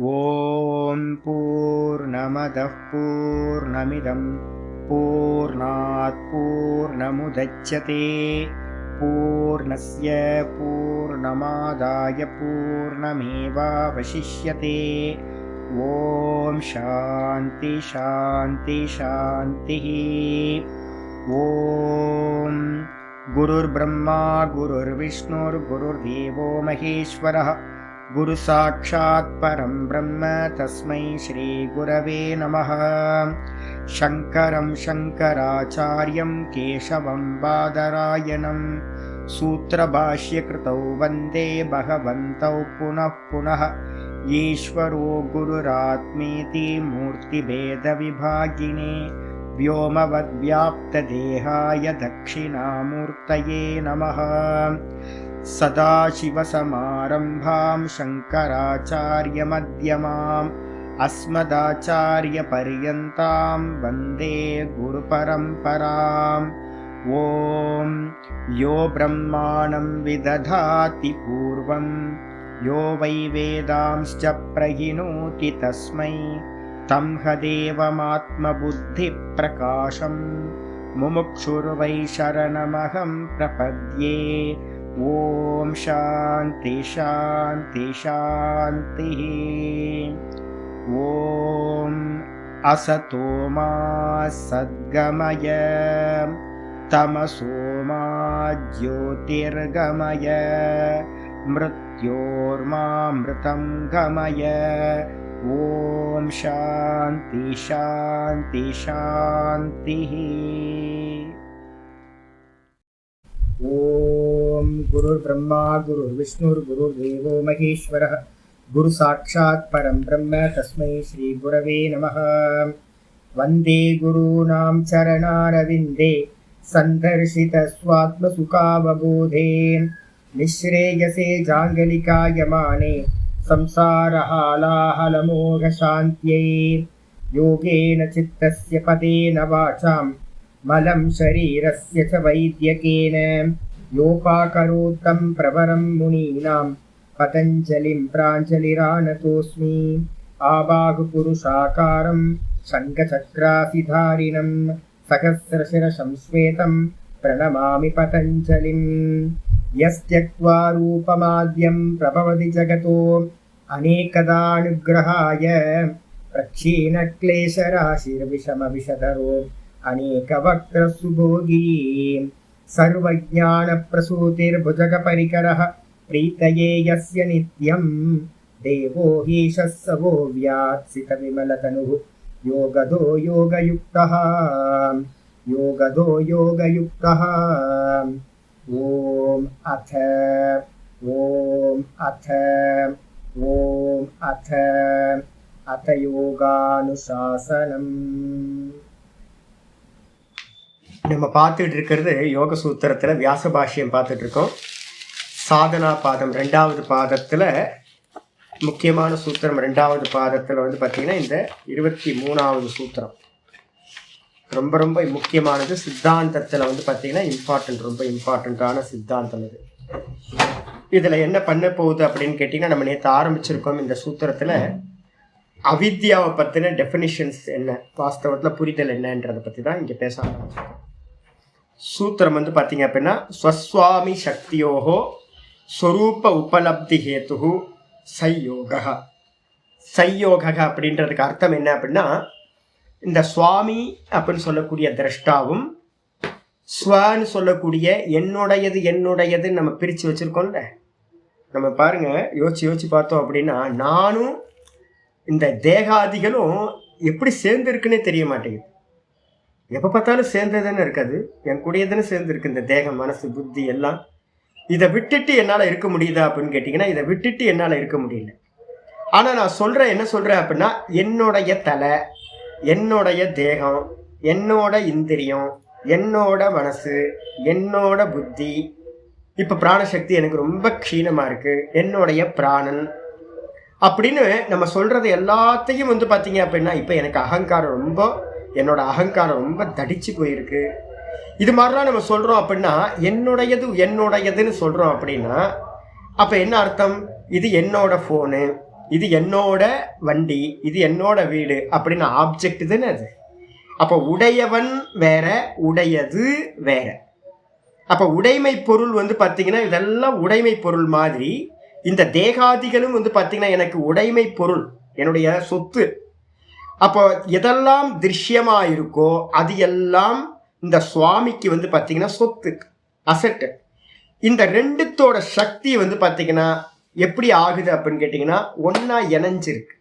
ஓம் பூர்ணமதః பூர்ணமிதம் பூர்ணாத் பூர்ணமுதச்யதே பூர்ணஸ்ய பூர்ணமாதாய பூர்ணமேவாவசிஷ்யதே. ஓம் சாந்தி சாந்தி சாந்தி. ஓம் குருர் பிரம்மா குருர் விஷ்ணுர் குருர் தேவோ மகேஸ்வரः குரு சாட்சாத் பரம் பிரம்ம தஸ்மை ஸ்ரீ குரவே நமः. சங்கரம் சங்கராச்சார்யம் கேசவம் பாதராயணம் சூத்ரபாஷ்யகிருதௌ வந்தே பகவந்தௌ புனः புனः. ஈஸ்வரோ குருராத்மேதி மூர்த்திபேத விபாகினே व्योमवद्व्याप्तदेहाय दक्षिणामूर्तये नमः. सदाशिवसमारम्भां शङ्कराचार्यमध्यमाम् अस्मदाचार्यपर्यन्तां वन्दे गुरुपरम्पराम्. ॐ यो ब्रह्माणं विदधाति पूर्वं यो वै वेदांश्च प्रहिणोति तस्मै तं हदेवमात्मबुद्धिप्रकाशं मुमुक्षुर्वै शरणमहं प्रपद्ये. ॐ शान्ति शान्ति शान्तिः. ॐ असतो मा सद्गमय तमसो मा ज्योतिर्गमय मृत्योर्मामृतं गमय. ஓம் சாந்தி சாந்தி சாந்தி. ஓம் குருர் பிரம்மா குருர் விஷ்ணுர் குருர் தேவோ மகேஸ்வரः குரு சாட்சாத் பரம் பிரம்ம தஸ்மை ஸ்ரீ குரவே நமः. வந்தே குருநாம் சரணாரவிந்தே சந்தர்ஷித ஸ்வாத்மசுகாவபோதே நிஸ்ரேயசே ஜாங்கலிகாயமானே संसारहालाहलमोघशान्त्यै. योगेन चित्तस्य पदेन वाचां मलं शरीरस्य च वैद्यकेन योपाकरोत्तं प्रवरं मुनीनां पतञ्जलिं प्राञ्जलिरानतोऽस्मि. आबाहुपुरुषाकारं शङ्खचक्रासिधारिणं सहस्रशिरसं श्वेतं प्रणमामि पतञ्जलिं. यस्त्यक्त्वा रूपमाद्यं प्रभवति जगतो अनेकदानुग्रहाय प्रक्षीणक्लेशराशिर्विषमविषधरो अनेकवक्त्रसुभोगी. सर्वज्ञानप्रसूतिर्भुजगपरिकरः प्रीतये यस्य नित्यं देवो हीशः स वो व्यात्सितविमलतनुः योगदो योगयुक्तः योगदो योगयुक्तः. ஓம் அத ஓம் அத ஓம் அத அத யோகானுசாசனம். நம்ம பார்த்துட்டு இருக்கிறது யோக சூத்திரத்தில் வியாச பாஷ்யம் பார்த்துட்டு இருக்கோம். சாதனா பாதம் 2வது பாதத்தில் முக்கியமான சூத்திரம் 2வது பாதத்தில் வந்து பார்த்தீங்கன்னா இந்த 23வது சூத்திரம் ரொம்ப ரொம்ப முக்கியமானது. சித்தாந்தத்தில் வந்து பார்த்தீங்கன்னா ரொம்ப இம்பார்ட்டண்ட்டான சித்தாந்தம் இது. இதில் என்ன பண்ண போகுது அப்படின்னு கேட்டிங்கன்னா, நம்ம நேற்று ஆரம்பிச்சிருக்கோம் இந்த சூத்திரத்தில் அவித்யாவை பற்றின டெஃபினிஷன்ஸ் என்ன, வாஸ்தவத்தில் புரிதல் என்னன்றதை பற்றி தான் இங்கே பேச ஆரம்பிச்சிருக்கோம். சூத்திரம் வந்து பார்த்தீங்க அப்படின்னா ஸ்வஸ்வாமி சக்தியோகோ ஸ்வரூப உபலப்தி ஹேத்து சையோகா. சையோகா அப்படின்றதுக்கு அர்த்தம் என்ன அப்படின்னா, இந்த சுவாமி அப்படின்னு சொல்லக்கூடிய திரஷ்டாவும் ஸ்வன்னு சொல்லக்கூடிய என்னுடையதுன்னு நம்ம பிரித்து வச்சுருக்கோம்ல. நம்ம பாருங்க யோசிச்சு பார்த்தோம் அப்படின்னா, நானும் இந்த தேகாதிகளும் எப்படி சேர்ந்துருக்குன்னே தெரிய மாட்டேங்குது. எப்போ பார்த்தாலும் சேர்ந்ததுன்னு இருக்காது, என் கூடியதுன்னு சேர்ந்துருக்கு இந்த தேகம் மனசு புத்தி எல்லாம். இதை விட்டுட்டு என்னால் இருக்க முடியுதா அப்படின்னு கேட்டிங்கன்னா, இதை விட்டுட்டு என்னால் இருக்க முடியல. ஆனால் நான் என்ன சொல்கிறேன் அப்படின்னா, என்னுடைய தலை, என்னுடைய தேகம், என்னோட இந்திரியம், என்னோட மனசு, என்னோட புத்தி, இப்போ பிராணசக்தி எனக்கு ரொம்ப க்ஷீணமாக இருக்குது, என்னுடைய பிராணன் அப்படின்னு நம்ம சொல்கிறது எல்லாத்தையும் வந்து பார்த்தீங்க அப்படின்னா, இப்போ எனக்கு என்னோட அகங்காரம் ரொம்ப தடிச்சு போயிருக்கு. இது மாதிரிலாம் நம்ம சொல்கிறோம் அப்படின்னா, என்னுடையதுன்னு சொல்கிறோம் அப்படின்னா, அப்போ என்ன அர்த்தம்? இது என்னோட ஃபோனு, இது என்னோட வண்டி, இது என்னோட வீடு அப்படின்னு ஆப்ஜெக்ட் தானே அது. அப்போ உடையவன் வேற, உடையது வேற. அப்போ உடைமை பொருள் வந்து பார்த்தீங்கன்னா இதெல்லாம் உடைமை பொருள் மாதிரி இந்த தேகாதிகளும் வந்து பார்த்தீங்கன்னா எனக்கு உடைமை பொருள், என்னுடைய சொத்து. அப்போ எதெல்லாம் திருஷ்யமா இருக்கோ அது எல்லாம் இந்த சுவாமிக்கு வந்து பார்த்தீங்கன்னா சொத்து, அசட்டு. இந்த ரெண்டுத்தோட சக்தி வந்து பார்த்தீங்கன்னா எப்படி ஆகுது அப்படின்னு கேட்டிங்கன்னா ஒன்னா இணைஞ்சிருக்கு.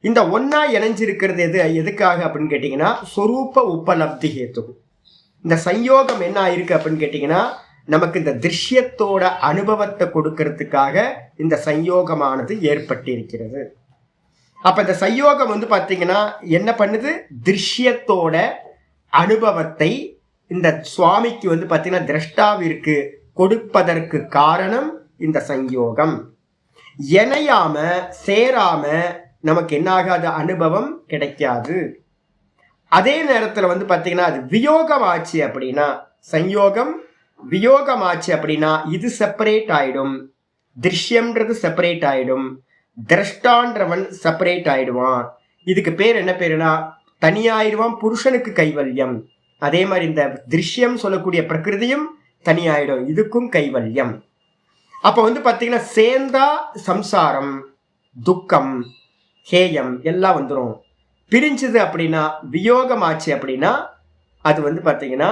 இந்த ஒன்னா இணைஞ்சிருக்கிறது எதுக்காக அப்படின்னு கேட்டிங்கன்னா சொரூப உபலப்தி ஹேத்து. இந்த சயோகம் என்ன ஆயிருக்கு அப்படின்னு கேட்டிங்கன்னா நமக்கு இந்த திருஷ்யத்தோட அனுபவத்தை கொடுக்கறதுக்காக இந்த சயோகமானது ஏற்பட்டிருக்கிறது. அப்ப இந்த சயோகம் வந்து பார்த்தீங்கன்னா என்ன பண்ணுது, திருஷ்யத்தோட அனுபவத்தை இந்த சுவாமிக்கு வந்து பார்த்தீங்கன்னா திரஷ்டாவிற்கு கொடுப்பதற்கு காரணம் இந்த சயோகம். இணையாம சேராம நமக்கு என்ன ஆகாத அனுபவம் கிடைக்காது. அதே நேரத்தில் வந்து பார்த்தீங்கன்னா அது வியோகம் ஆச்சு அப்படின்னா, சயோகம் வியோகம் ஆச்சு அப்படின்னா இது செப்பரேட் ஆயிடும், திருஷ்யம்ன்றது செப்பரேட் ஆயிடும், திரஷ்டான்றவன் செப்பரேட் ஆயிடுவான். இதுக்கு பேர் என்ன பேருனா தனியாயிடுவான், புருஷனுக்கு கைவல்யம். அதே மாதிரி இந்த திருஷ்யம் சொல்லக்கூடிய பிரகிருதியும் தனியாயிடும், இதுக்கும் கைவல்யம். அப்போ வந்து பார்த்தீங்கன்னா சேர்ந்தா சம்சாரம், துக்கம், ஹேயம் எல்லாம் வந்துடும். பிரிஞ்சுது அப்படின்னா வியோகம் ஆச்சு அப்படின்னா அது வந்து பார்த்தீங்கன்னா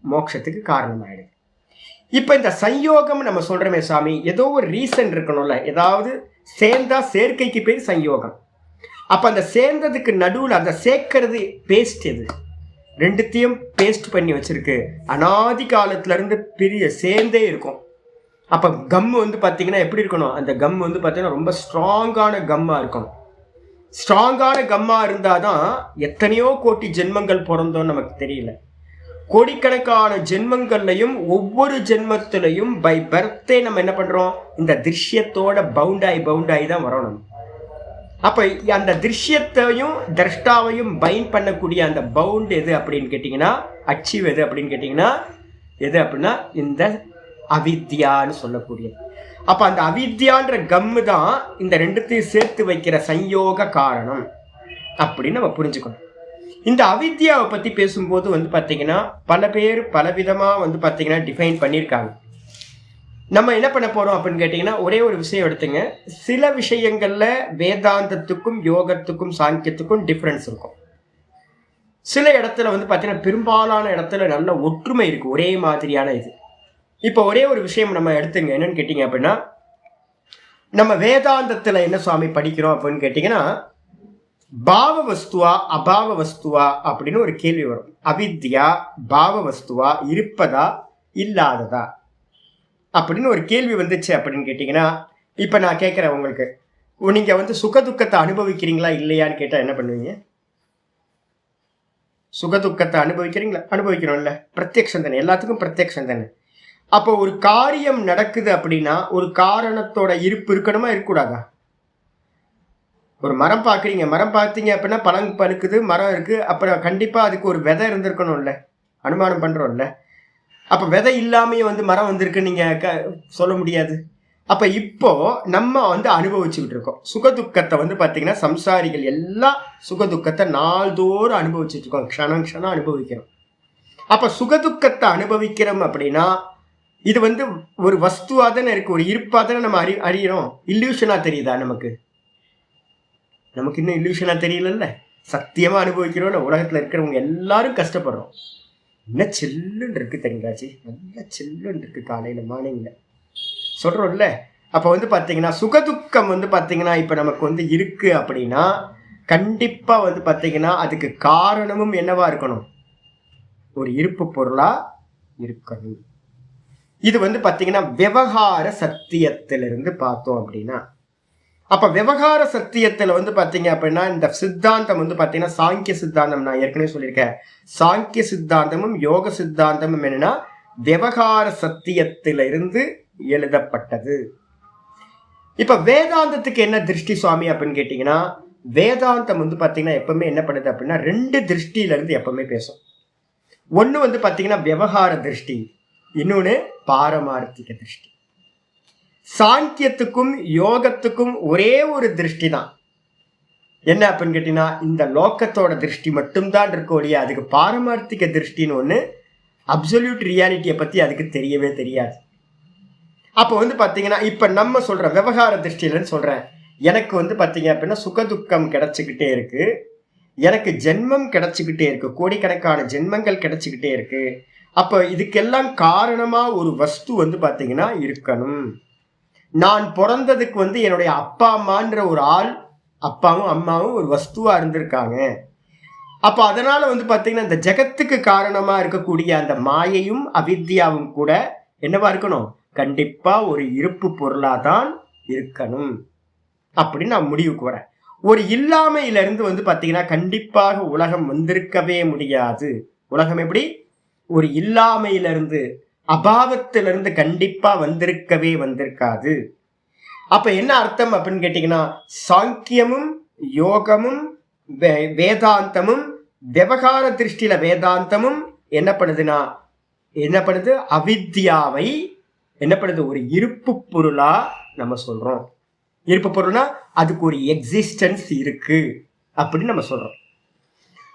மோட்சத்துக்கு காரணமாயிடுது. இப்போ இந்த சயோகம் நம்ம சொல்றோமே சாமி, ஏதோ ஒரு ரீசன் இருக்கணும்ல, ஏதாவது சேர்ந்தா சேர்க்கைக்கு பேர் சயோகம். அப்போ அந்த சேர்ந்ததுக்கு நடுவில் அந்த சேர்க்கறது பேஸ்ட், எது ரெண்டுத்தையும் பேஸ்ட் பண்ணி வச்சிருக்கு. அனாதி காலத்துல இருந்து பெரிய சேர்ந்தே இருக்கும். அப்போ கம் வந்து பார்த்தீங்கன்னா எப்படி இருக்கணும், அந்த கம் வந்து பார்த்தீங்கன்னா ரொம்ப ஸ்ட்ராங்கான கம்மாக இருக்கணும். ஸ்ட்ராங்கான கம்மாக இருந்தால் தான் எத்தனையோ கோடி ஜென்மங்கள் பிறந்தோன்னு நமக்கு தெரியல. கோடிக்கணக்கான ஜென்மங்கள்லையும் ஒவ்வொரு ஜென்மத்திலையும் பை பர்த்தே நம்ம என்ன பண்ணுறோம், இந்த திருஷ்யத்தோட பவுண்டாய் தான் வரணும். அப்போ அந்த திருஷ்யத்தையும் திரஷ்டாவையும் பைண்ட் பண்ணக்கூடிய அந்த பவுண்ட் எது அப்படின்னு கேட்டிங்கன்னா, அச்சீவ் எது அப்படின்னு கேட்டிங்கன்னா எது அப்படின்னா இந்த அவித்யான்னு சொல்லக்கூடியது. அப்போ அந்த அவித்யான்ற கம்மு தான் இந்த ரெண்டுத்தையும் சேர்த்து வைக்கிற சயோக காரணம் அப்படின்னு நம்ம புரிஞ்சுக்கணும். இந்த அவித்யாவை பற்றி பேசும்போது வந்து பார்த்தீங்கன்னா பல பேர் பலவிதமாக வந்து பார்த்தீங்கன்னா டிஃபைன் பண்ணியிருக்காங்க. நம்ம என்ன பண்ண போகிறோம் அப்படின்னு கேட்டிங்கன்னா ஒரே ஒரு விஷயம் எடுத்துங்க. சில விஷயங்களில் வேதாந்தத்துக்கும் யோகத்துக்கும் சாங்கியத்துக்கும் டிஃப்ரென்ஸ் இருக்கும். சில இடத்துல வந்து பார்த்தீங்கன்னா பெரும்பாலான இடத்துல நல்ல ஒற்றுமை இருக்குது, ஒரே மாதிரியான இது. இப்போ ஒரே ஒரு விஷயம் நம்ம எடுத்துங்க, என்னன்னு கேட்டிங்க அப்படின்னா நம்ம வேதாந்தத்தில் என்ன சுவாமி படிக்கிறோம் அப்படின்னு கேட்டிங்கன்னா பாவ வஸ்துவா அபாவ வஸ்துவா அப்படின்னு ஒரு கேள்வி வரும். அவித்யா பாவ வஸ்துவா, இருப்பதா இல்லாததா அப்படின்னு ஒரு கேள்வி வந்துச்சு அப்படின்னு கேட்டிங்கன்னா, இப்போ நான் கேட்குறேன் உங்களுக்கு, நீங்கள் வந்து சுகதுக்கத்தை அனுபவிக்கிறீங்களா இல்லையான்னு கேட்டால் என்ன பண்ணுவீங்க? சுகதுக்கத்தை அனுபவிக்கிறீங்களா? அனுபவிக்கிறோம்ல, பிரத்யக்ஷம் தானே, எல்லாத்துக்கும் பிரத்யக்ஷம் தானே. அப்போ ஒரு காரியம் நடக்குது அப்படின்னா ஒரு காரணத்தோட இருப்பு இருக்கணுமா இருக்கக்கூடாதா? ஒரு மரம் பார்க்குறீங்க, மரம் பார்த்தீங்க அப்படின்னா பழம் பழுக்குது, மரம் இருக்குது, அப்புறம் கண்டிப்பாக அதுக்கு ஒரு விதை இருந்திருக்கணும்ல, அனுமானம் பண்ணுறோம்ல. அப்போ விதை இல்லாமையே வந்து மரம் வந்திருக்குன்னு நீங்கள் சொல்ல முடியாது. அப்போ இப்போ நம்ம வந்து அனுபவிச்சுக்கிட்டு இருக்கோம் சுகதுக்கத்தை. வந்து பார்த்தீங்கன்னா சம்சாரிகள் எல்லாம் சுகதுக்கத்தை நாள்தோறும் அனுபவிச்சுட்டு இருக்கோம், க்ஷணம் க்ஷணம் அனுபவிக்கிறோம். அப்போ சுகதுக்கத்தை அனுபவிக்கிறோம் அப்படின்னா இது வந்து ஒரு வஸ்துவாக தானே இருக்குது, ஒரு இருப்பாக தானே நம்ம அறிகிறோம். இல்யூஷனாக தெரியுதா நமக்கு? நமக்கு இன்னும் இல்யூஷனாக தெரியலல்ல, சத்தியமாக அனுபவிக்கிறோம்ல. உலகத்தில் இருக்கிறவங்க எல்லாரும் கஷ்டப்படுறோம். என்ன சில்லுன்னு இருக்குது தெங்காச்சி, நல்லா சில்லுன்னு இருக்குது காலையில் மார்னிங்கில் சொல்கிறோம்ல. அப்போ வந்து பார்த்தீங்கன்னா சுகதுக்கம் வந்து பார்த்தீங்கன்னா இப்போ நமக்கு வந்து இருக்குது அப்படின்னா கண்டிப்பாக வந்து பார்த்தீங்கன்னா அதுக்கு காரணமும் என்னவா இருக்கணும், ஒரு இருப்பு பொருளாக இருக்கணும். இது வந்து பார்த்தீங்கன்னா விவகார சத்தியத்திலிருந்து பார்த்தோம் அப்படின்னா, அப்போ விவகார சத்தியத்தில் வந்து பார்த்தீங்க அப்படின்னா இந்த சித்தாந்தம் வந்து பார்த்தீங்கன்னா சாங்கிய சித்தாந்தம், நான் ஏற்கனவே சொல்லியிருக்கேன். சாங்கிய சித்தாந்தமும் யோக சித்தாந்தமும் என்னன்னா விவகார சத்தியத்திலிருந்து எழுதப்பட்டது. இப்போ வேதாந்தத்துக்கு என்ன திருஷ்டி சுவாமி அப்படின்னு கேட்டிங்கன்னா, வேதாந்தம் வந்து பார்த்தீங்கன்னா எப்பவுமே என்ன பண்ணுது அப்படின்னா ரெண்டு திருஷ்டியிலிருந்து எப்பவுமே பேசும். ஒன்று வந்து பார்த்தீங்கன்னா விவகார திருஷ்டி, இன்னொன்று பாரமார்த்திக திருஷ்டி. சாங்கியத்துக்கும் யோகத்துக்கும் ஒரே ஒரு திருஷ்டி தான். என்ன அப்படின்னு கேட்டீங்கன்னா, இந்த லோக்கத்தோட திருஷ்டி மட்டும்தான் இருக்கும் இல்லையா, அதுக்கு பாரமார்த்திக திருஷ்டின்னு ஒன்று, அப்சல்யூட் ரியாலிட்டியை பற்றி அதுக்கு தெரியவே தெரியாது. அப்போ வந்து பார்த்தீங்கன்னா, இப்போ நம்ம சொல்கிற விவகார திருஷ்டியிலன்னு சொல்கிறேன், எனக்கு வந்து பார்த்தீங்க அப்படின்னா சுகதுக்கம் கிடைச்சிக்கிட்டே இருக்கு, எனக்கு ஜென்மம் கிடைச்சிக்கிட்டே இருக்கு, கோடிக்கணக்கான ஜென்மங்கள் கிடைச்சிக்கிட்டே இருக்கு. அப்போ இதுக்கெல்லாம் காரணமாக ஒரு வஸ்து வந்து பார்த்தீங்கன்னா இருக்கணும். நான் பிறந்ததுக்கு வந்து என்னுடைய அப்பா அம்மான்ற ஒரு ஆள், அப்பாவும் அம்மாவும் ஒரு வஸ்துவா இருந்திருக்காங்க. அப்போ அதனால வந்து பார்த்தீங்கன்னா இந்த ஜெகத்துக்கு காரணமா இருக்கக்கூடிய அந்த மாயையும் அவித்யாவும் கூட என்னவா இருக்கணும், கண்டிப்பா ஒரு இருப்பு பொருளாதான் இருக்கணும் அப்படின்னு நான் முடிவுக்கு வரேன். ஒரு இல்லாமையிலிருந்து வந்து பார்த்தீங்கன்னா கண்டிப்பாக உலகம் வந்திருக்கவே முடியாது. உலகம் எப்படி ஒரு இல்லாமையிலிருந்து, அபாவத்திலிருந்து கண்டிப்பா வந்திருக்காது. அப்ப என்ன அர்த்தம் அப்படின்னு கேட்டீங்கன்னா, சாங்கியமும் யோகமும் வேதாந்தமும், விவகார திருஷ்டியில வேதாந்தமும் என்ன பண்ணுது, அவித்யாவை என்ன பண்ணுது, ஒரு இருப்பு பொருளா நம்ம சொல்றோம். இருப்பு பொருள்னா அதுக்கு ஒரு எக்ஸிஸ்டன்ஸ் இருக்கு அப்படின்னு நம்ம சொல்றோம்.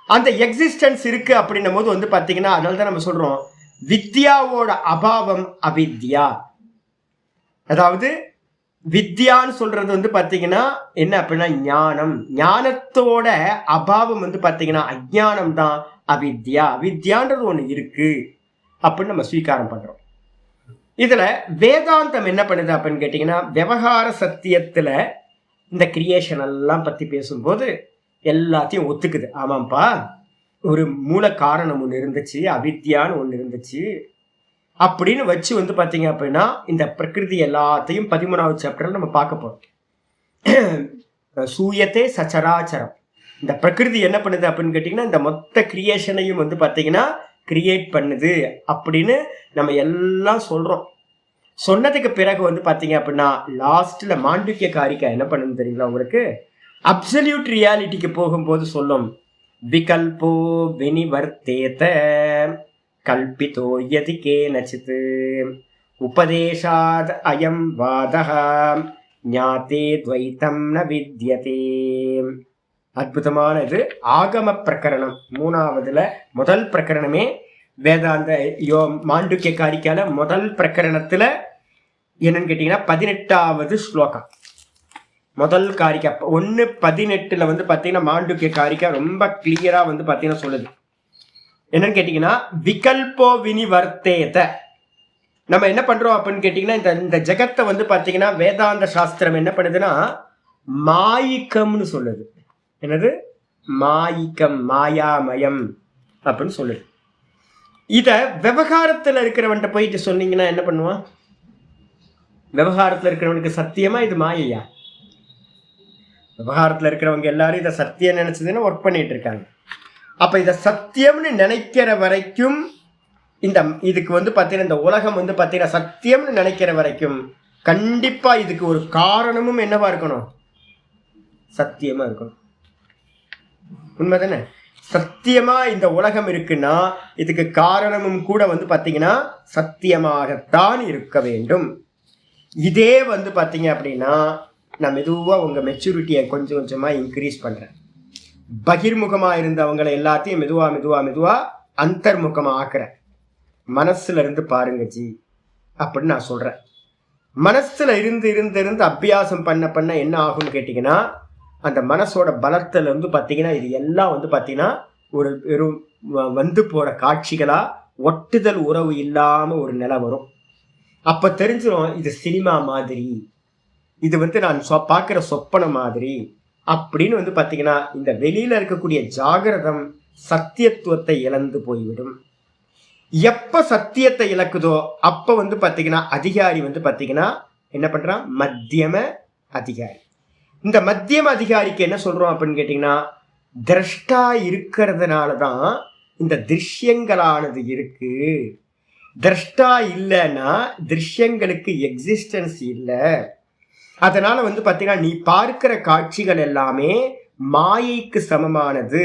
அந்த எக்ஸிஸ்டன்ஸ் இருக்கு அப்படின்னும் போது வந்து பாத்தீங்கன்னா, அதனால தான் நம்ம சொல்றோம் வித்யாவோட அபாவம் அவித்யா. அதாவது வித்யான்னு சொல்றது வந்து பாத்தீங்கன்னா என்ன அப்படின்னா ஞானம், ஞானத்தோட அபாவம் வந்து பாத்தீங்கன்னா அஜ்ஞானம் தான் அவித்யா. அவித்யான்றது ஒண்ணு இருக்கு அப்படின்னு நம்ம ஸ்வீகாரம் பண்றோம். இதுல வேதாந்தம் என்ன பண்ணுது அப்படின்னு கேட்டீங்கன்னா, விவகார சத்தியத்துல இந்த கிரியேஷன் எல்லாம் பத்தி பேசும்போது எல்லாத்தையும் ஒத்துக்குது. ஆமாம்ப்பா, ஒரு மூல காரணம் ஒன்று இருந்துச்சு, அவித்யான்னு ஒன்று இருந்துச்சு அப்படின்னு வச்சு வந்து பார்த்தீங்க அப்படின்னா இந்த பிரகிருதி எல்லாத்தையும் 13வது சாப்டர்ல நம்ம பார்க்க போறோம். சூயத்தே சச்சராச்சரம். இந்த பிரகிருதி என்ன பண்ணுது அப்படின்னு கேட்டிங்கன்னா, இந்த மொத்த கிரியேஷனையும் வந்து பார்த்தீங்கன்னா கிரியேட் பண்ணுது அப்படின்னு நம்ம எல்லாம் சொல்றோம். சொன்னதுக்கு பிறகு வந்து பார்த்தீங்க அப்படின்னா லாஸ்ட்ல மாண்டூக்கிய காரிக்கா என்ன பண்ணுது தெரியுங்களா உங்களுக்கு, அப்சல்யூட் ரியாலிட்டிக்கு போகும்போது சொல்லும், விகல்போ வினிவர்த்தேத கல்பிதோ யதி கேனசித் உபதேசாத் அயம் வாதஹ ஞாதே துவைதம் ந வித்யதே. அற்புதமான இது ஆகம பிரகரணம் 3வதுல முதல் பிரகரணமே வேதாந்த மாண்டூக்கிய காரிக்கால முதல் பிரகரணத்துல என்னன்னு கேட்டீங்கன்னா 18வது ஸ்லோகம். முதல் காரிக்கா 1:18 வந்து பார்த்தீங்கன்னா மாண்டூக்கிய காரிக்கா ரொம்ப கிளியரா வந்து பார்த்தீங்கன்னா சொல்லுது. என்னன்னு கேட்டீங்கன்னா, விகல்போ வினிவர்த்தேத. நம்ம என்ன பண்றோம் அப்படின்னு கேட்டீங்கன்னா, இந்த ஜெகத்தை வந்து பார்த்தீங்கன்னா வேதாந்த சாஸ்திரம் என்ன பண்ணுதுன்னா மாயிக்கம்னு சொல்லுது. என்னது? மாயிக்கம், மாயாமயம் அப்படின்னு சொல்லுது. இத விவகாரத்துல இருக்கிறவன்ட்ட போயிட்டு சொன்னீங்கன்னா என்ன பண்ணுவான்? விவகாரத்துல இருக்கிறவனுக்கு சத்தியமா இது மாயையா? விவகாரத்தில் இருக்கிறவங்க எல்லாரும் இதை சத்தியம் நினைச்சதுன்னு ஒர்க் பண்ணிட்டு இருக்காங்க. அப்ப இதை சத்தியம்னு நினைக்கிற வரைக்கும் இதுக்கு வந்து பார்த்தீங்கன்னா இந்த உலகம் வந்து பார்த்தீங்கன்னா சத்தியம்னு நினைக்கிற வரைக்கும் கண்டிப்பா இதுக்கு ஒரு காரணமும் என்னவா இருக்கணும்? சத்தியமா இருக்கணும். உண்மைதானே? சத்தியமா இந்த உலகம் இருக்குன்னா இதுக்கு காரணமும் கூட வந்து பார்த்தீங்கன்னா சத்தியமாகத்தான் இருக்க வேண்டும். இதே வந்து பார்த்தீங்க அப்படின்னா நான் மெதுவாக உங்கள் மெச்சூரிட்டியை கொஞ்சம் கொஞ்சமாக இன்க்ரீஸ் பண்ணுறேன். பகிர்முகமாக இருந்தவங்களை எல்லாத்தையும் மெதுவாக அந்தர்முகமாக ஆக்குறேன். மனசுல இருந்து பாருங்க ஜி அப்படின்னு நான் சொல்கிறேன். மனசில் இருந்து அபியாசம் பண்ண என்ன ஆகும்னு கேட்டிங்கன்னா, அந்த மனசோட பலத்தில் வந்து பார்த்தீங்கன்னா இது எல்லாம் வந்து பார்த்தீங்கன்னா ஒரு வெறும் வந்து போகிற காட்சிகளாக ஒட்டுதல் உறவு இல்லாமல் ஒரு நிலை வரும். அப்போ தெரிஞ்சிடும் இது சினிமா மாதிரி, இது வந்து நான் பார்க்குற சொப்பன மாதிரி அப்படின்னு வந்து பார்த்தீங்கன்னா இந்த வெளியில் இருக்கக்கூடிய ஜாகிரதம் சத்தியத்துவத்தை இழந்து போய்விடும். எப்போ சத்தியத்தை இழக்குதோ அப்போ வந்து பார்த்தீங்கன்னா அதிகாரி வந்து பார்த்தீங்கன்னா என்ன பண்ணுறான்? மத்தியம அதிகாரி. இந்த மத்தியம அதிகாரிக்கு என்ன சொல்கிறோம் அப்படின்னு கேட்டிங்கன்னா, திரஷ்டா இருக்கிறதுனால தான் இந்த திருஷ்யங்களானது இருக்கு. திரஷ்டா இல்லைன்னா திருஷ்யங்களுக்கு எக்ஸிஸ்டன்ஸ் இல்லை. அதனால வந்து பார்த்தீங்கன்னா நீ பார்க்கிற காட்சிகள் எல்லாமே மாயைக்கு சமமானது,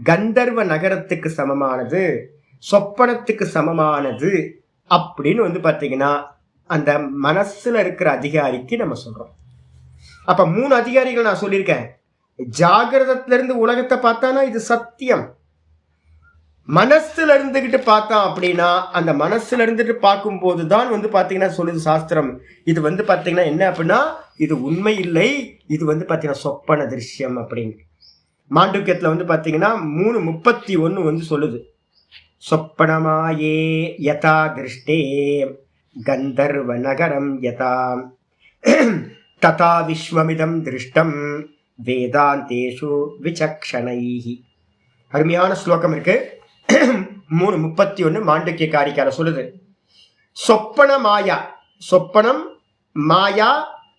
கந்தர்வ நகரத்துக்கு சமமானது, சொப்பனத்துக்கு சமமானது அப்படின்னு வந்து பார்த்தீங்கன்னா அந்த மனசுல இருக்கிற அதிகாரிக்கு நம்ம சொல்றோம். அப்ப 3 அதிகாரிகள் நான் சொல்லியிருக்கேன். ஜாகிரதத்துல இருந்து உலகத்தை பார்த்தானா இது சத்தியம். மனசுல இருந்துகிட்டு பார்த்தான் அப்படின்னா அந்த மனசுல இருந்துட்டு பார்க்கும் போதுதான் பாத்தீங்கன்னா சொல்லுது சாஸ்திரம், இது பாத்தீங்கன்னா என்ன அப்படின்னா இது உண்மை இல்லை, இது பாத்தீங்கன்னா சொப்பன திருஷ்யம் அப்படின்னு. மாண்டூக்கியத்துல பாத்தீங்கன்னா 3:31 சொல்லுது, சொப்பனமாயே யதா திருஷ்டே கந்தர்வ நகரம் யதா ததா விஸ்வமிதம் திருஷ்டம் வேதாந்தேஷு விசக்ஷணைஹி. அருமையான ஸ்லோகம் இருக்கு. 3:31 மாண்டூக்கிய காரிக்கால சொல்லுது. சொப்பன மாயா, சொப்பனம் மாயா,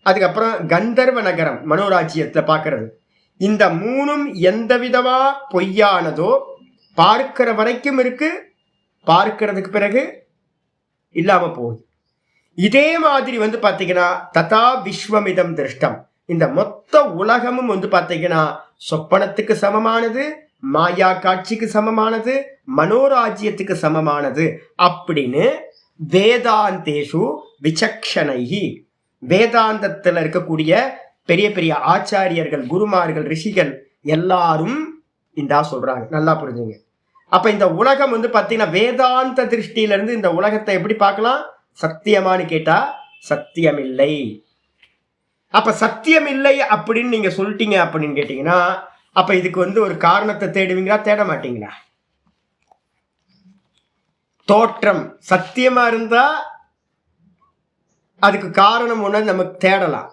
அதுக்கப்புறம் கந்தர்வ நகரம் மனோராஜ்யத்துல பாக்குறது, இந்த 3ம் எந்த விதமா பொய்யானதோ பார்க்கிற வரைக்கும் இருக்கு, பார்க்கிறதுக்கு பிறகு இல்லாம போகுது. இதே மாதிரி பாத்தீங்கன்னா ததா விஸ்வமிதம் திருஷ்டம், இந்த மொத்த உலகமும் பாத்தீங்கன்னா சொப்பனத்துக்கு சமமானது, மாயா காட்சிக்கு சமமானது, மனோராஜ்யத்துக்கு சமமானது அப்படின்னு வேதாந்தேஷு விசக்ஷணைஹி, வேதாந்தத்தில் இருக்கக்கூடிய பெரிய பெரிய ஆச்சாரியர்கள், குருமார்கள், ரிஷிகள் எல்லாரும் இந்தா சொல்றாங்க. நல்லா புரிஞ்சுங்க. அப்ப இந்த உலகம் பாத்தீங்கன்னா வேதாந்த திருஷ்டியில இருந்து இந்த உலகத்தை எப்படி பார்க்கலாம்? சத்தியமானு கேட்டா சத்தியம் இல்லை. அப்ப சத்தியம் இல்லை அப்படின்னு நீங்க சொல்லிட்டீங்க அப்படின்னு கேட்டீங்கன்னா அப்ப இதுக்கு ஒரு காரணத்தை தேடுவீங்களா, தேட மாட்டீங்களா? தோற்றம் சத்தியமா இருந்தா அதுக்கு காரணம் ஒண்ணு நமக்கு தேடலாம்.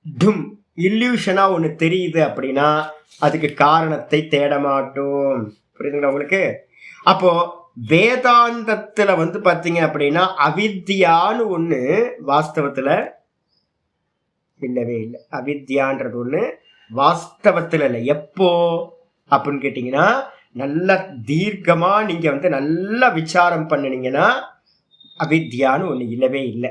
டும் இல்யூஷனா ஒண்ணு தெரியுது அப்படின்னா அதுக்கு காரணத்தை தேட மாட்டோம். புரியுதுங்களா உங்களுக்கு? அப்போ வேதாந்தத்துல பாத்தீங்க அப்படின்னா அவித்யான்னு ஒண்ணு வாஸ்தவத்துல இல்லவே இல்லை. அவித்யான்றது ஒண்ணு வாஸ்தவத்துல இல்லை. எப்போ அப்படின்னு கேட்டீங்கன்னா நல்ல தீர்க்கமா நீங்க நல்லா விசாரம் பண்ணினீங்கன்னா அவித்யான்னு ஒண்ணு இல்லவே இல்லை.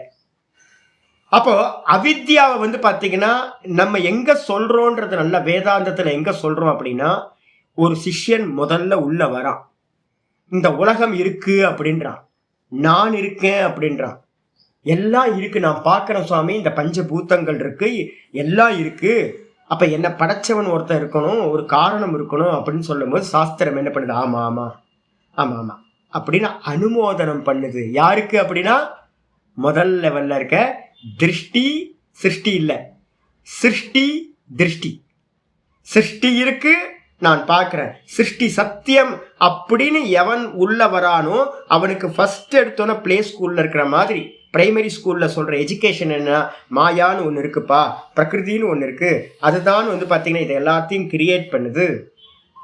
அப்போ அவித்யாவை பாத்தீங்கன்னா நம்ம எங்க சொல்றோன்றது, நல்ல வேதாந்தத்துல எங்க சொல்றோம் அப்படின்னா, ஒரு சிஷ்யன் முதல்ல உள்ள வரான், இந்த உலகம் இருக்கு அப்படின்றான், நான் இருக்கேன் அப்படின்றான், எல்லாம் இருக்கு, நான் பார்க்கிறேன் சுவாமி, இந்த பஞ்சபூதங்கள் இருக்கு, எல்லாம் இருக்கு, அப்ப என்ன படைச்சவன் ஒருத்தன் இருக்கணும், ஒரு காரணம் இருக்கணும் அப்படின்னு சொல்லும் போது சாஸ்திரம் என்ன பண்ணுது? ஆமா ஆமா ஆமா ஆமா அப்படின்னு அனுமோதனம் பண்ணுது. யாருக்கு அப்படின்னா முதல் லெவல்ல இருக்க திருஷ்டி, சிருஷ்டி இல்ல, சிருஷ்டி திருஷ்டி. சிருஷ்டி இருக்கு, நான் பார்க்கிறேன், சிருஷ்டி சத்தியம் அப்படின்னு எவன் உள்ள வரானோ அவனுக்கு ஃபர்ஸ்ட் எடுத்தோன்னா பிளே ஸ்கூல்ல இருக்கிற மாதிரி, பிரைமரி ஸ்கூல்ல சொல்ற எஜுகேஷன் என்ன, மாயான்னு ஒன்று இருக்குப்பா, பிரகிருதின்னு ஒன்று இருக்கு, அதுதான் பாத்தீங்கன்னா இது எல்லாத்தையும் கிரியேட் பண்ணுது.